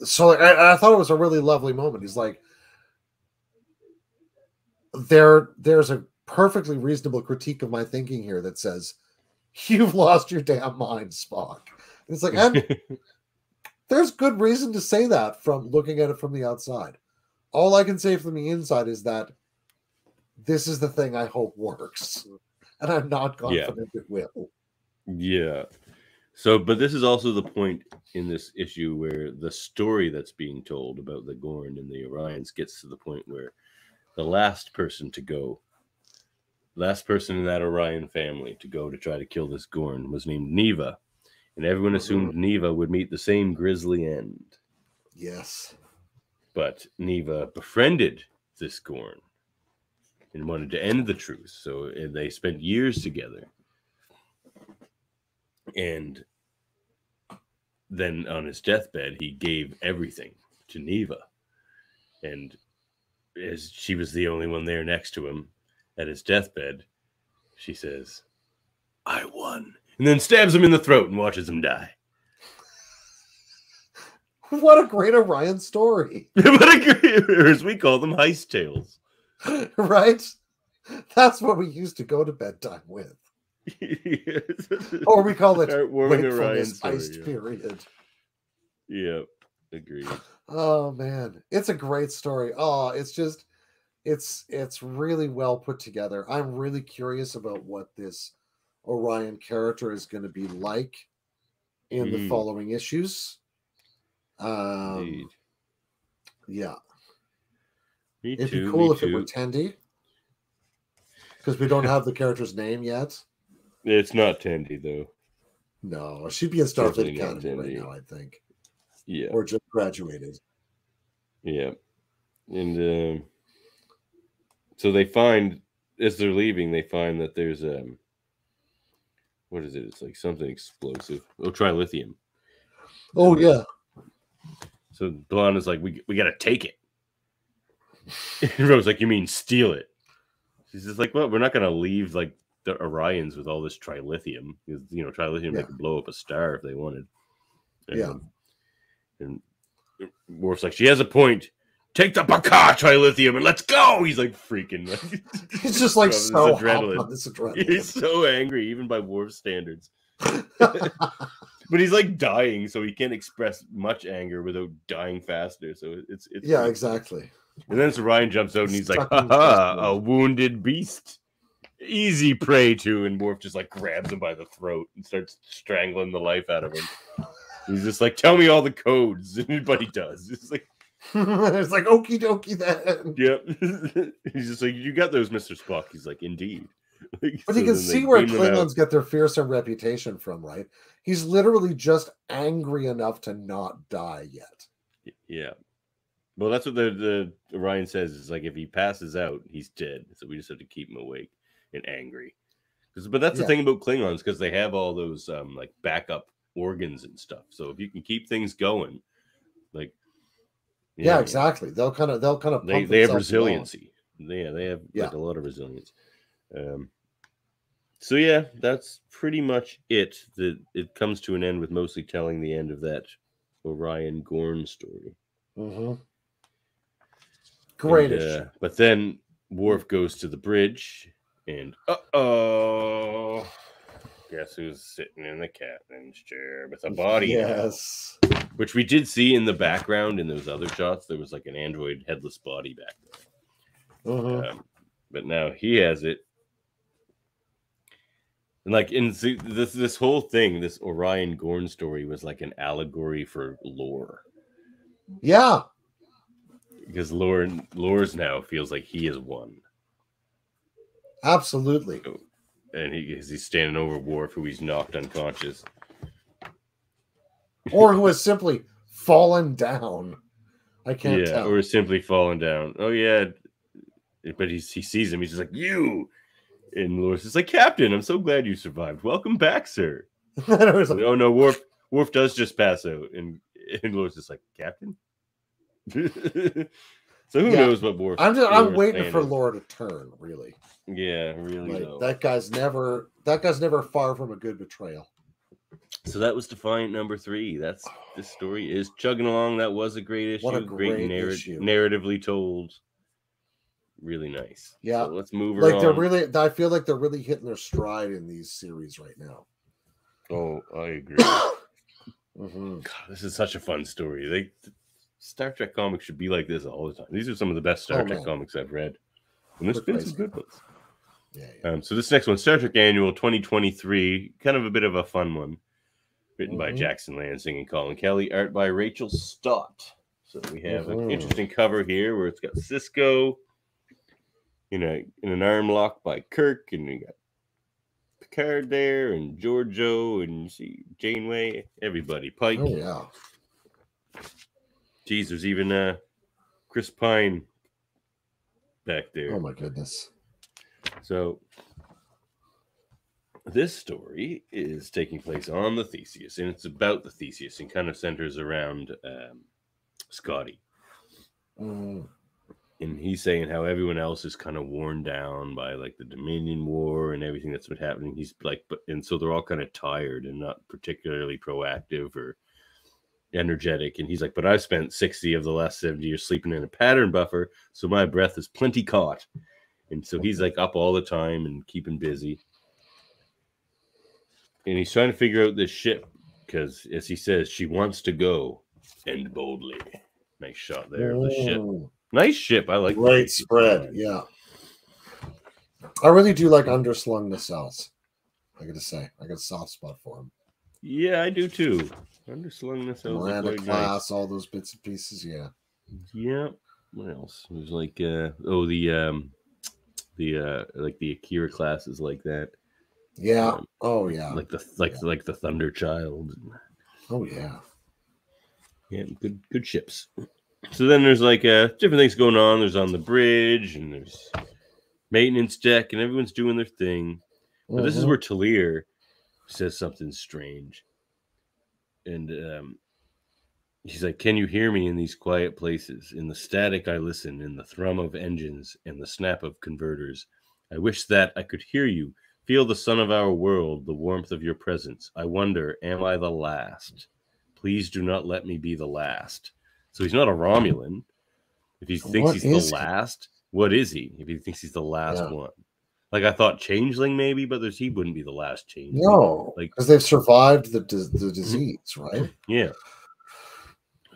So I thought it was a really lovely moment. He's like, there's a perfectly reasonable critique of my thinking here that says, you've lost your damn mind, Spock. And it's like, and there's good reason to say that from looking at it from the outside. All I can say from the inside is that this is the thing I hope works. And I'm not confident it will. Yeah. So, but this is also the point in this issue where the story that's being told about the Gorn and the Orions gets to the point where the last person in that Orion family to go to try to kill this Gorn was named Neva. And everyone assumed Neva would meet the same grisly end. Yes. But Neva befriended this Gorn and wanted to end the truce. So they spent years together. And then on his deathbed, he gave everything to Neva. And as she was the only one there next to him at his deathbed, she says, I won. And then stabs him in the throat and watches him die. What a great Orion story. Or as we call them, heist tales. Right? That's what we used to go to bedtime with. Yes. Or we call it wakefulness heist period. Yeah, agreed. Oh man, it's a great story. Oh, it's just, it's really well put together. I'm really curious about what this Orion character is going to be like in the following issues. Indeed. Yeah. It'd be cool if it were Tendi, because we don't have the character's name yet. It's not Tendi, though. No, she'd be in Starfleet Academy right now, I think. Yeah. Or just graduated. Yeah. And so they find, as they're leaving, they find that there's what is it? It's like something explosive. Oh, trilithium. Oh, yeah. So Blonde is like, we got to take it. And Rose like, you mean steal it? She's just like, well, we're not going to leave like the Orions with all this trilithium. Because, you know, trilithium, they could blow up a star if they wanted. And Worf's like, she has a point. Take the a.k.a. trilithium and let's go. He's like freaking. Like, he's just like so adrenaline. This adrenaline. He's so angry, even by Worf's standards. But he's like dying, so he can't express much anger without dying faster. So it's yeah, exactly. And then Orion jumps out and he's like, haha, a wounded beast. Easy prey to. And Worf just like grabs him by the throat and starts strangling the life out of him. He's just like, tell me all the codes. But he does. It's like, it's like, okie dokie then. Yep. He's just like, you got those, Mr. Spock. He's like, indeed. Like, but you can see where Klingons get their fearsome reputation from, right? He's literally just angry enough to not die yet. Yeah. Well, that's what the Orion says. Is like, if he passes out, he's dead. So we just have to keep him awake and angry. But that's the thing about Klingons, because they have all those like backup organs and stuff. So if you can keep things going, like yeah, exactly. They'll kind of they have resiliency. Yeah, they have like a lot of resilience. So yeah, that's pretty much it. It comes to an end with mostly telling the end of that Orion Gorn story. Great. But then Worf goes to the bridge, and guess who's sitting in the captain's chair with a body? Yes. Which we did see in the background in those other shots. There was like an android headless body back there. But now he has it. And like in this whole thing, this Orion Gorn story was like an allegory for lore. Yeah. Because Lore's now feels like he is one. Absolutely. So, and he's standing over Worf, who he's knocked unconscious. Or who has simply fallen down. I can't tell. Or simply fallen down. Oh, yeah. But he sees him. He's just like, you! And Lore's just like, Captain, I'm so glad you survived. Welcome back, sir. Like, oh, no, Worf does just pass out. And Lore's just like, Captain? So who knows what Worf... I'm waiting for Lore to turn, really. Yeah, really. Like, that guy's never far from a good betrayal. So that was Defiant number 3. This story is chugging along. That was a great issue. What a great issue. Narratively told. Really nice. Yeah. So let's move like on. I feel like they're really hitting their stride in these series right now. Oh, I agree. God, this is such a fun story. Star Trek comics should be like this all the time. These are some of the best Star Trek comics I've read. And there's been some good ones. Yeah. So this next one, Star Trek Annual 2023, kind of a bit of a fun one. Written by Jackson Lansing and Colin Kelly. Art by Rachel Stott. So we have an interesting cover here where it's got Cisco in an arm lock by Kirk, and we got Picard there, and Giorgio, and you see Janeway, everybody. Pike. Oh, yeah. Geez, there's even Chris Pine back there. Oh, my goodness. So this story is taking place on the Theseus, and it's about the Theseus and kind of centers around Scotty. And he's saying how everyone else is kind of worn down by like the Dominion War and everything that's been happening. He's like, and so they're all kind of tired and not particularly proactive or energetic. And he's like, but I've spent 60 of the last 70 years sleeping in a pattern buffer, so my breath is plenty caught. And so he's like up all the time and keeping busy. And he's trying to figure out this ship because, as he says, she wants to go, and boldly. Nice shot there of the ship. Nice ship. I like. Great spread. Yeah. I really do like underslung nacelles. I got to say, I got a soft spot for him. Yeah, I do too. Underslungness, Miranda quite class, nice. all those bits and pieces. Yeah. Yeah. What else? It was like like the Akira classes like that. Yeah. Oh yeah. Like the Thunder Child. Oh yeah. Yeah, good ships. So then there's like different things going on. There's on the bridge and there's maintenance deck and everyone's doing their thing. But this is where Talir says something strange. And he's like, "Can you hear me in these quiet places? In the static I listen, in the thrum of engines and the snap of converters. I wish that I could hear you, feel the sun of our world, the warmth of your presence. I wonder, am I the last? Please do not let me be the last." So he's not a Romulan. If he thinks he's the last, what is he? If he thinks he's the last one. Like, I thought changeling maybe, but he wouldn't be the last changeling. No, like because they've survived the disease, right? Yeah.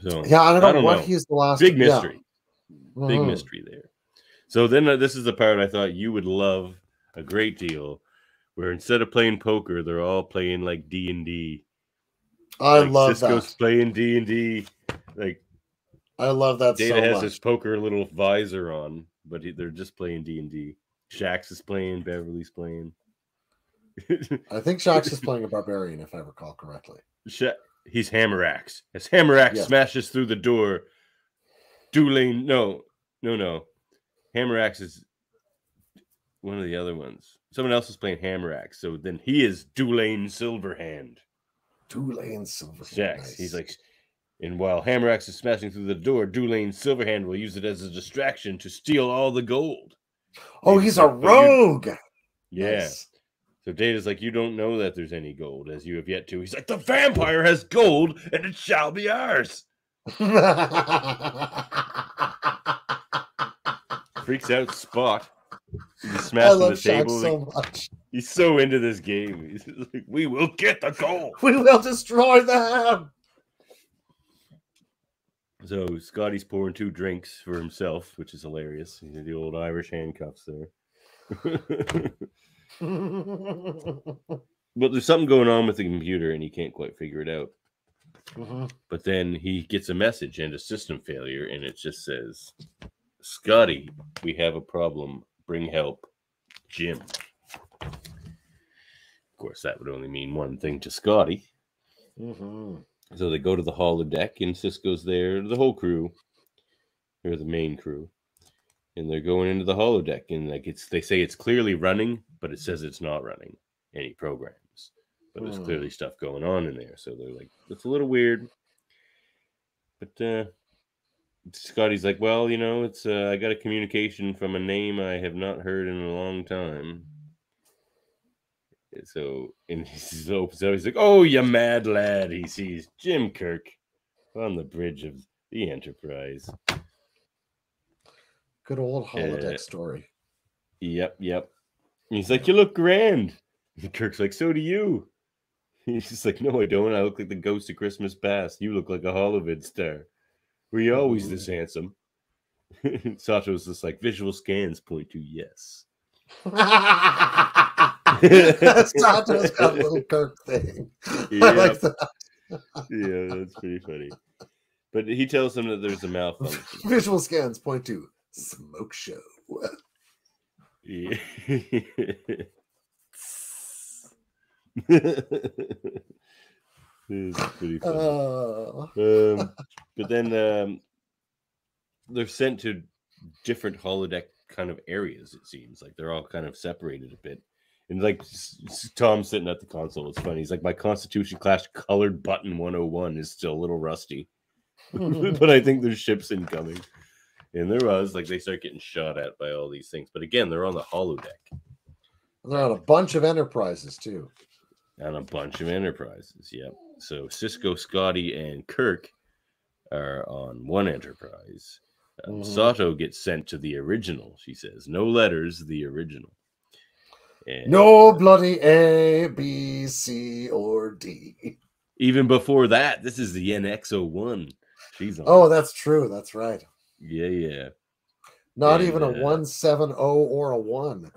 So yeah, I don't know what he's the last. Big mystery. Yeah. Big mystery there. So then this is the part I thought you would love a great deal, where instead of playing poker, they're all playing like D&D. I love Cisco's that. playing D&D. Like, I love that Data so has much. his poker little visor on, but they're just playing D&D. Shax is playing, Beverly's playing. I think Shax is playing a barbarian, if I recall correctly. He's Hammer Axe. As Hammer Axe smashes through the door, Dulane. No. Hammer Axe is one of the other ones. Someone else is playing Hammer Axe, so then he is Dulane Silverhand. Dulane Silverhand. Shax. Nice. He's like, and while Hammer Axe is smashing through the door, Dulane Silverhand will use it as a distraction to steal all the gold. Oh, he's a rogue. Yeah. Nice. So Data's like, you don't know that there's any gold, as you have yet to. He's like, the vampire has gold, and it shall be ours. Freaks out Spock. He's smashing the table. So much. He's so into this game. He's like, we will get the gold. We will destroy them. So Scotty's pouring 2 drinks for himself, which is hilarious. He's the old Irish handcuffs there. But there's something going on with the computer, and he can't quite figure it out. But then he gets a message and a system failure, and it just says, Scotty, we have a problem. Bring help. Jim. Of course, that would only mean one thing to Scotty. So they go to the holodeck, and Cisco's there, the whole crew, or the main crew, and they're going into the holodeck, and like they say it's clearly running, but it says it's not running any programs, but there's clearly stuff going on in there. So they're like, it's a little weird, but Scotty's like, well, it's I got a communication from a name I have not heard in a long time. So, and he opens up, he's like, oh, you mad lad. He sees Jim Kirk on the bridge of the Enterprise. Good old holodeck story. Yep. He's like, you look grand. And Kirk's like, so do you. He's just like, no, I don't. I look like the ghost of Christmas past. You look like a Holovid star. Were you always this handsome? Sato's just like, visual scans point to yes. Sato's got a little Kirk thing. Yeah. I like that. Yeah, that's pretty funny. But he tells them that there's a malfunction. Visual scans point to smoke show. Yeah. It's pretty funny. But then they're sent to different holodeck kind of areas, it seems. Like they're all kind of separated a bit. And like Tom's sitting at the console. It's funny. He's like, my Constitution class colored button 101 is still a little rusty. But I think there's ships incoming. And there was, like, they start getting shot at by all these things. But again, they're on the holodeck. They're on a bunch of Enterprises, too. On a bunch of Enterprises, yep. So Cisco, Scotty, and Kirk are on one Enterprise. Sato gets sent to the original, she says. No letters, the original. And, no bloody A, B, C, or D. Even before that, this is the NX-01. She's on. Oh, that's true. That's right. Yeah. Not even a 170 or a 1.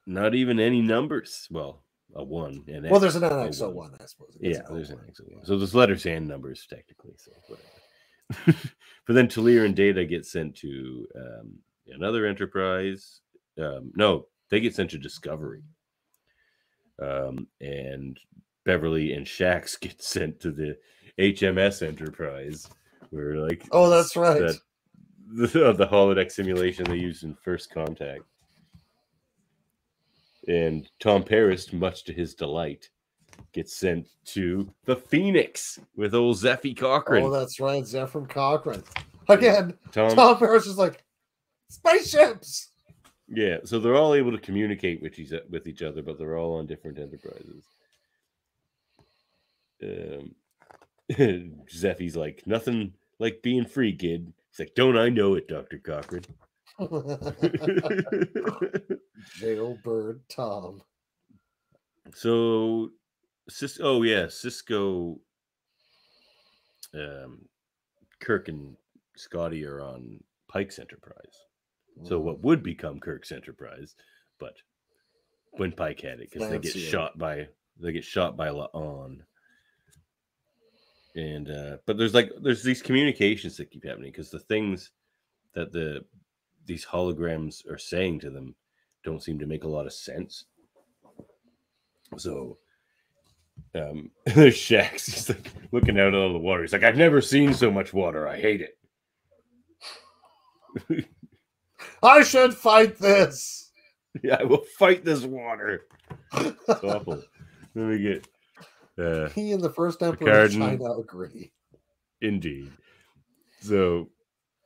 Not even any numbers. Well, a 1 and well, there's an X, NX01, I suppose. Yeah, there's an NX01. So there's letters and numbers technically. So whatever. But then Talir and Data get sent to another Enterprise. No, they get sent to Discovery. And Beverly and Shax get sent to the HMS Enterprise, where like oh, that's right, the holodeck simulation they used in First Contact. And Tom Paris, much to his delight, gets sent to the Phoenix with old Zeffie Cochran. Oh, that's right, Zephyr Cochran. Again, Tom Paris is like, spaceships! Yeah, so they're all able to communicate with each other, but they're all on different Enterprises. Zeffie's like, nothing like being free, kid. He's like, don't I know it, Dr. Cochran? Jailbird Tom. So, Cisco, Kirk and Scotty are on Pike's Enterprise. So what would become Kirk's Enterprise, but when Pike had it, because they get shot by La'an. And but there's these communications that keep happening because the things that these holograms are saying to them don't seem to make a lot of sense. So there's Shax. He's like looking out on the water. He's like, I've never seen so much water. I hate it. I should fight this. Yeah, I will fight this water. It's awful. Then we get he and the first Emperor of China agree. Indeed. So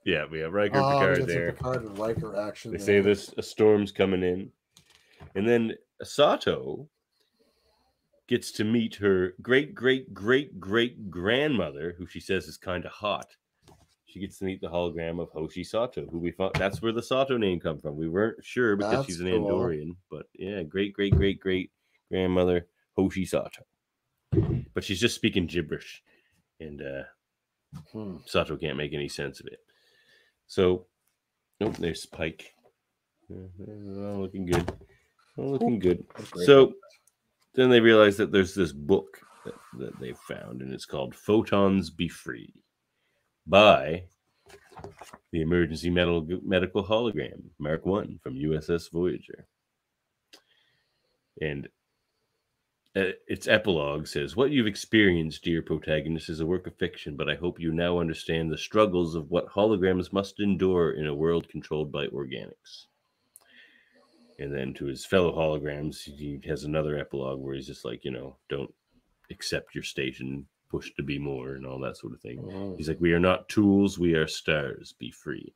yeah, we have Riker and Picard there. Picard and Riker action. They say there's a storm's coming in. And then Sato gets to meet her great-great-great-great-grandmother, who she says is kind of hot. She gets to meet the hologram of Hoshi Sato, who we thought that's where the Sato name come from. We weren't sure because she's an Andorian, but yeah, great-great-great-great-grandmother Hoshi Sato. But she's just speaking gibberish, and Sato can't make any sense of it. So, there's Pike. All looking good. All looking good. So, then they realize that there's this book that they've found, and it's called Photons Be Free by the Emergency Medical Hologram, Mark 1 from USS Voyager. And its epilogue says, what you've experienced, dear protagonist, is a work of fiction, but I hope you now understand the struggles of what holograms must endure in a world controlled by organics. And then to his fellow holograms, he has another epilogue where he's just like, don't accept your station, push to be more, and all that sort of thing. Mm-hmm. He's like, we are not tools, we are stars, be free.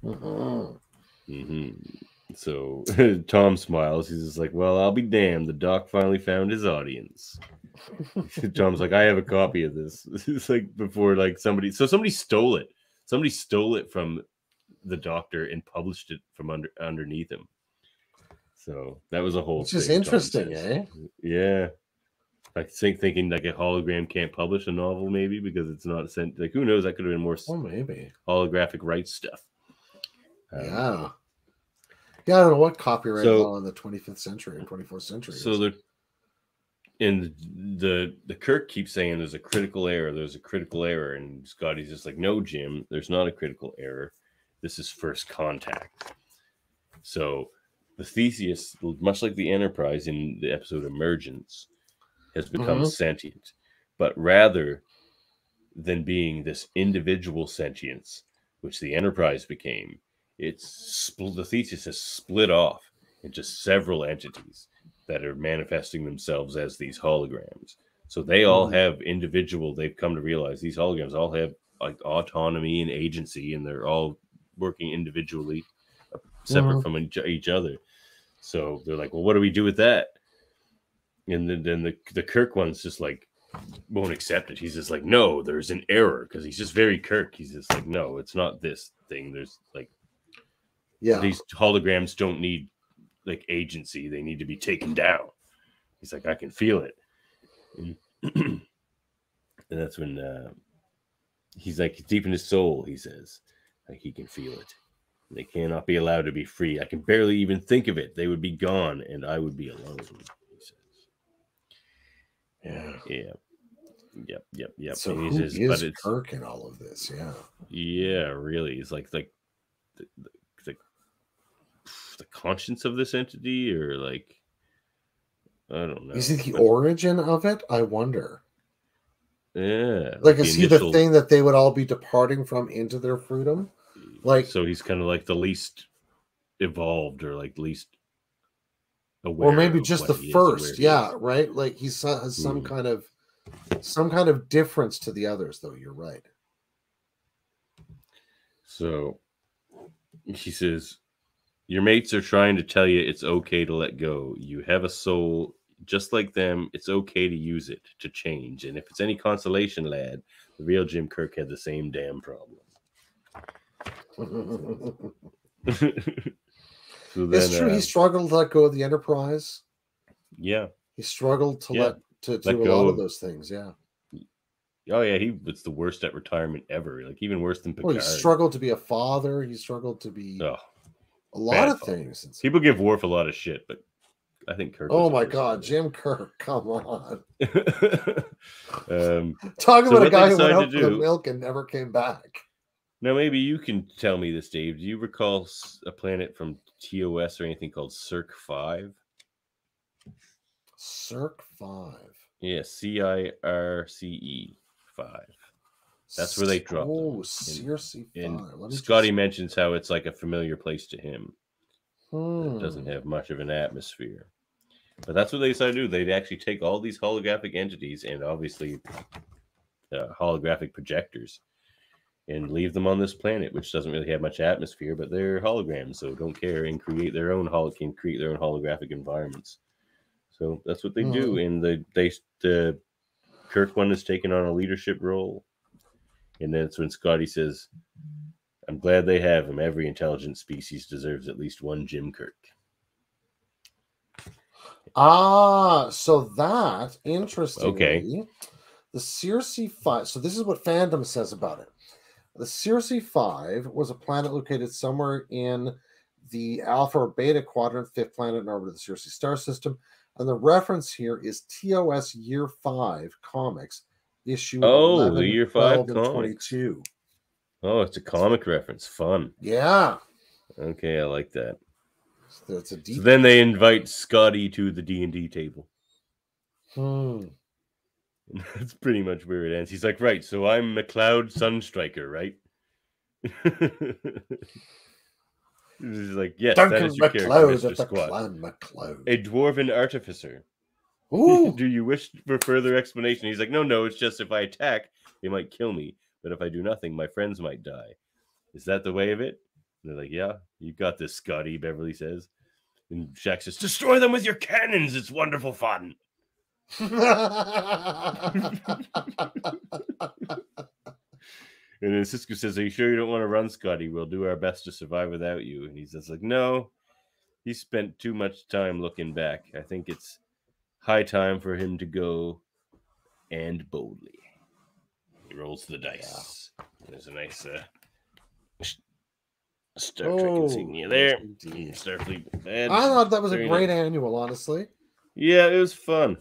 Mm-hmm. So Tom smiles. He's just like, well, I'll be damned. The doc finally found his audience. Tom's like, I have a copy of this. It's like before, like somebody stole it. Somebody stole it from the doctor and published it from underneath him. So that was a whole thing. Which is interesting, eh? Yeah. Like thinking like a hologram can't publish a novel, maybe because it's not sent. Like, who knows? That could have been more maybe holographic rights stuff. Yeah, I don't know what copyright law in the 25th century or 24th century. So the Kirk keeps saying there's a critical error. There's a critical error, and Scotty's just like, no, Jim, there's not a critical error. This is First Contact. So the Theseus, much like the Enterprise in the episode Emergence, has become sentient, but rather than being this individual sentience, which the Enterprise became, the Theseus has split off into several entities that are manifesting themselves as these holograms. So they all have they've come to realize these holograms all have like autonomy and agency, and they're all working individually, separate from each other. So they're like, well, what do we do with that? And then the Kirk one's just like, won't accept it. He's just like, no, there's an error, because he's just very Kirk. He's just like, no, it's not this thing. There's like, these holograms don't need like agency. They need to be taken down. He's like, I can feel it. And that's when he's like, deep in his soul, he says, like, he can feel it. They cannot be allowed to be free. I can barely even think of it. They would be gone, and I would be alone. Yeah. Yep. So And he who says, is but it's Kirk in all of this? yeah, really. It's like the, the the conscience of this entity, or like I don't know. Is he the But origin of it? I wonder. yeah, Like, like the is he the initial. thing that they would all be departing from into their freedom? Like, So he's kind of like the least evolved, or like least or aware maybe of just what the he is or where first, he yeah, is. right? Like he has some Hmm. kind of difference to the others, though. You're right. So he says, your mates are trying to tell you it's okay to let go. You have a soul just like them. It's okay to use it to change. And if it's any consolation, lad, the real Jim Kirk had the same damn problem. So It's then, true. He struggled to let go of the Enterprise. yeah, He struggled to yeah, to let do a go lot of of. those things. Yeah. Oh yeah, he was the worst at retirement ever. Like even worse than Well, he Picard. struggled to be a father. He struggled to be Oh, a lot bad of father. things. People give Worf a lot of shit, but I think Kirk was Oh the my worst God, father. Jim Kirk! Come on, talk So about a what they guy who went decide to out for the do. milk and never came back. Now, maybe you can tell me this, Dave. Do you recall a planet from TOS or anything called Cirque 5? Cirque 5. Yeah, CIRCE 5. That's where they dropped them. Oh, Circe 5. And Let me Scotty just. mentions how it's like a familiar place to him. It doesn't Hmm. have much of an atmosphere. But that's what they decided to do. They'd actually take all these holographic entities and obviously holographic projectors and leave them on this planet, which doesn't really have much atmosphere, but they're holograms, so don't care, and create their own holographic environments. So that's what they do, and the Kirk one is taking on a leadership role, and that's when Scotty says, "I'm glad they have him. Every intelligent species deserves at least one Jim Kirk." So that, interestingly, Okay. the Circe 5. So this is what fandom says about it. The Circe 5 was a planet located somewhere in the Alpha or Beta quadrant, fifth planet in orbit of the Circe star system. And the reference here is TOS Year 5 comics, issue Oh, the 11, Year 5 12, and comics. 22. Oh, it's a comic reference. Fun. Yeah. Okay, I like that. That's a deep. So then they invite Scotty to the D&D table. That's pretty much where it ends. He's like, right, so I'm McLeod Sunstriker, right? He's like, yes, Duncan that is your character, MacLeod Mr. at the Squat. Clan MacLeod. A dwarven artificer. Ooh. Do you wish for further explanation? He's like, no, it's just if I attack, they might kill me. But if I do nothing, my friends might die. Is that the way of it? And they're like, yeah, you got this, Scotty, Beverly says. And Shaq says, destroy them with your cannons. It's wonderful fun. And then Sisko says, are you sure you don't want to run, Scotty? We'll do our best to survive without you. And he says, like, no, he spent too much time looking back. I think it's high time for him to go, and boldly. He rolls the dice. Yeah. There's a nice Star Trek insignia there. Starfleet badge. I thought that was a great annual, honestly. Yeah, it was fun.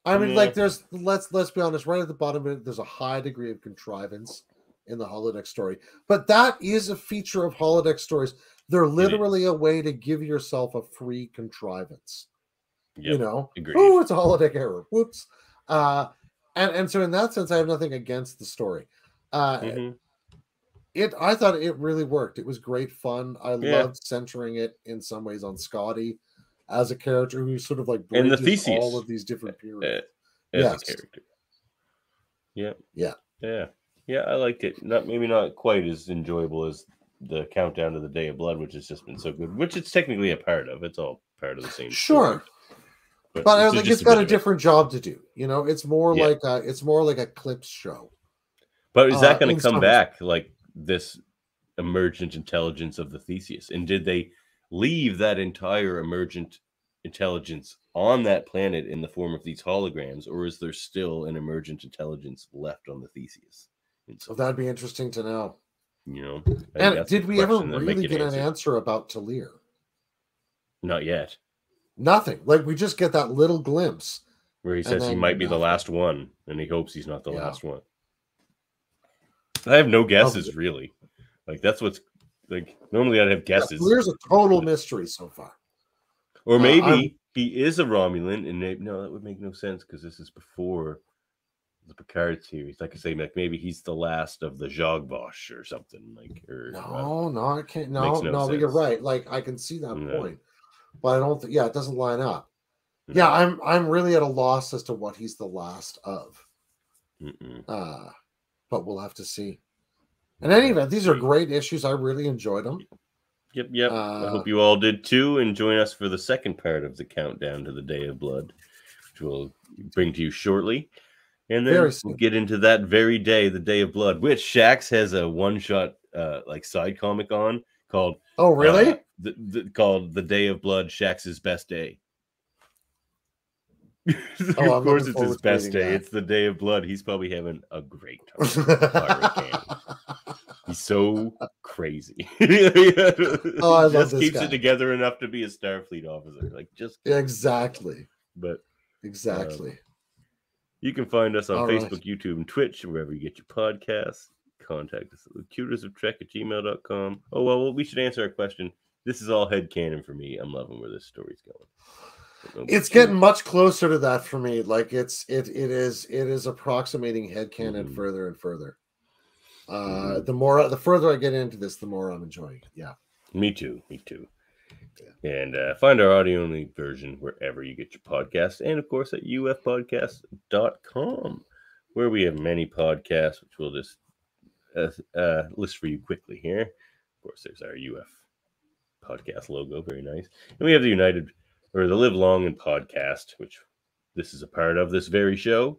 I mean, like, there's let's be honest, right at the bottom of it, there's a high degree of contrivance in the holodeck story. But that is a feature of holodeck stories. They're literally a way to give yourself a free contrivance. Yep, you know, oh, it's a holodeck error. Whoops. And so in that sense, I have nothing against the story. I thought it really worked. It was great fun. I loved centering it in some ways on Scotty as a character who sort of like bridges all of these different periods as a character. Yeah, I liked it. Maybe not quite as enjoyable as the Countdown to the Day of Blood, which has just been so good. Which it's technically a part of. It's all part of the same. Sure. Story. But I think it's got a different job to do. You know, it's more like a clips show. But is that going to come back like this emergent intelligence of the Theseus? And did they leave that entire emergent intelligence on that planet in the form of these holograms, or is there still an emergent intelligence left on the Theseus? So that'd be interesting to know. You know, and did we ever really get an answer about Talir? Not yet. Nothing. Like, we just get that little glimpse, Where he And says he then might be the nothing. last one, and he hopes he's not the Yeah. last one. I have no Oh, guesses, really. Like, that's what's like. Normally, I'd have guesses. There's a total mystery so far. Or maybe he is a Romulan, and no, that would make no sense because this is before the Picard series. Like I say, like maybe he's the last of the Jogbosh or something. Like, or No, I can't. makes No, no but you're sense. right. Like I can see that No. point, but I don't think. Yeah, it doesn't line up. No. Yeah, I'm really at a loss as to what he's the last of. But we'll have to see. In any event, these are great issues. I really enjoyed them. Yep. I hope you all did too, and join us for the second part of the countdown to the Day of Blood, which we'll bring to you shortly. And then we'll get into that very day, the Day of Blood, which Shax has a one-shot like side comic on called Oh, really? Called The Day of Blood, Shax's Best Day. Oh, of course it's his best day. It's the Day of Blood. He's probably having a great time. He's so crazy. Oh, I love just this keeps guy. it together enough to be a Starfleet officer. Like, just exactly. But exactly. You can find us on All Facebook, right. YouTube, and Twitch, wherever you get your podcasts. Contact us at locutorsoftrek@gmail.com. Oh, well, we should answer our question. This is all headcanon for me. I'm loving where this story's going. It's getting much closer to that for me. Like it is approximating headcanon further and further. The further I get into this, the more I'm enjoying it. Yeah. Me too. Yeah. And find our audio-only version wherever you get your podcasts. And, of course, at ufpodcast.com, where we have many podcasts, which we'll just list for you quickly here. Of course, there's our UF podcast logo. Very nice. And we have the Live Long and Podcast, which this is a part of this very show,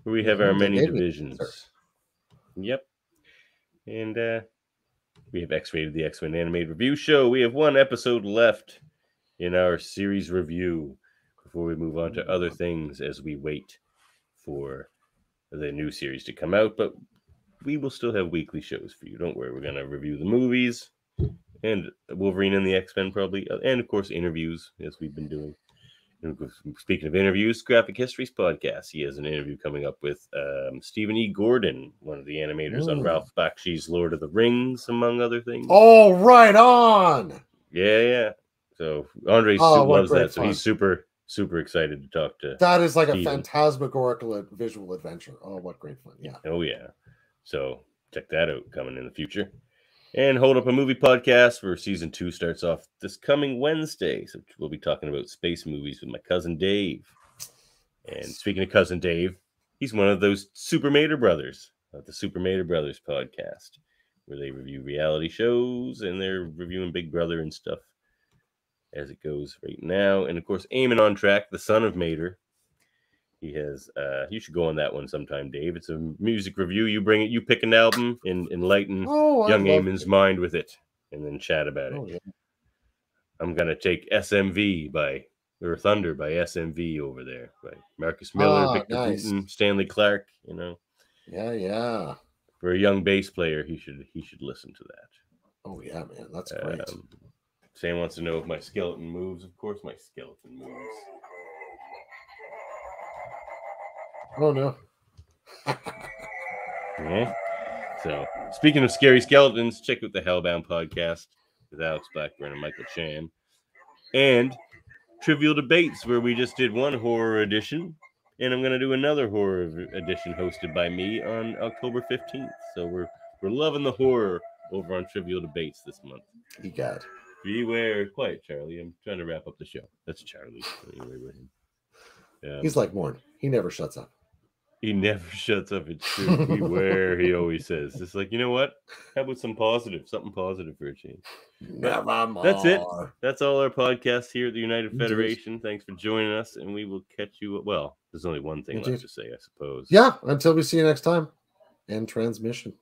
where we have our many divisions. Yep. And we have X-Rated, the X-Men Animated Review Show. We have one episode left in our series review before we move on to other things as we wait for the new series to come out. But we will still have weekly shows for you. Don't worry. We're going to review the movies and Wolverine and the X-Men probably. And, of course, interviews, as we've been doing. And speaking of interviews, Graphic Histories Podcast. He has an interview coming up with Stephen E. Gordon, one of the animators on Ralph Bakshi's Lord of the Rings, among other things. Oh, right on! Yeah. So Andre loves that. So he's super excited to talk to That is like Steven. A phantasmagorical visual adventure. Oh, what great fun. Yeah. Oh, yeah. So check that out coming in the future. And Hold Up a Movie Podcast, where season 2 starts off this coming Wednesday. So we'll be talking about space movies with my cousin Dave. And speaking of cousin Dave, he's one of those Super Mater Brothers of the Super Mater Brothers podcast, where they review reality shows and they're reviewing Big Brother and stuff as it goes right now. And of course, Eamon on Track, the son of Mater. He has you should go on that one sometime, Dave. It's a music review. You bring it, you pick an album and enlighten young Eamon's mind with it, and then chat about it. Yeah. I'm gonna take SMV by Thunder by SMV over there by Marcus Miller, Victor Wooten, Stanley Clark, Yeah. For a young bass player, he should listen to that. Oh yeah, man. That's great. Sam wants to know if my skeleton moves. Of course my skeleton moves. Oh, no. Yeah. So, speaking of scary skeletons, check out the Hellbound podcast with Alex Blackburn and Michael Chan. And Trivial Debates, where we just did one horror edition. And I'm going to do another horror edition hosted by me on October 15th. So, we're loving the horror over on Trivial Debates this month. You got it. Beware. Quiet, Charlie. I'm trying to wrap up the show. That's Charlie. He's like Morn. He never shuts up. He never shuts up. It's true. Beware, he always says. It's like, you know what? How about something positive for a change? Nevermore. That's it. That's all our podcasts here at the United Federation. Thanks for joining us, and we will catch you. Well, there's only one thing left to say, I suppose. Yeah, until we see you next time. End transmission.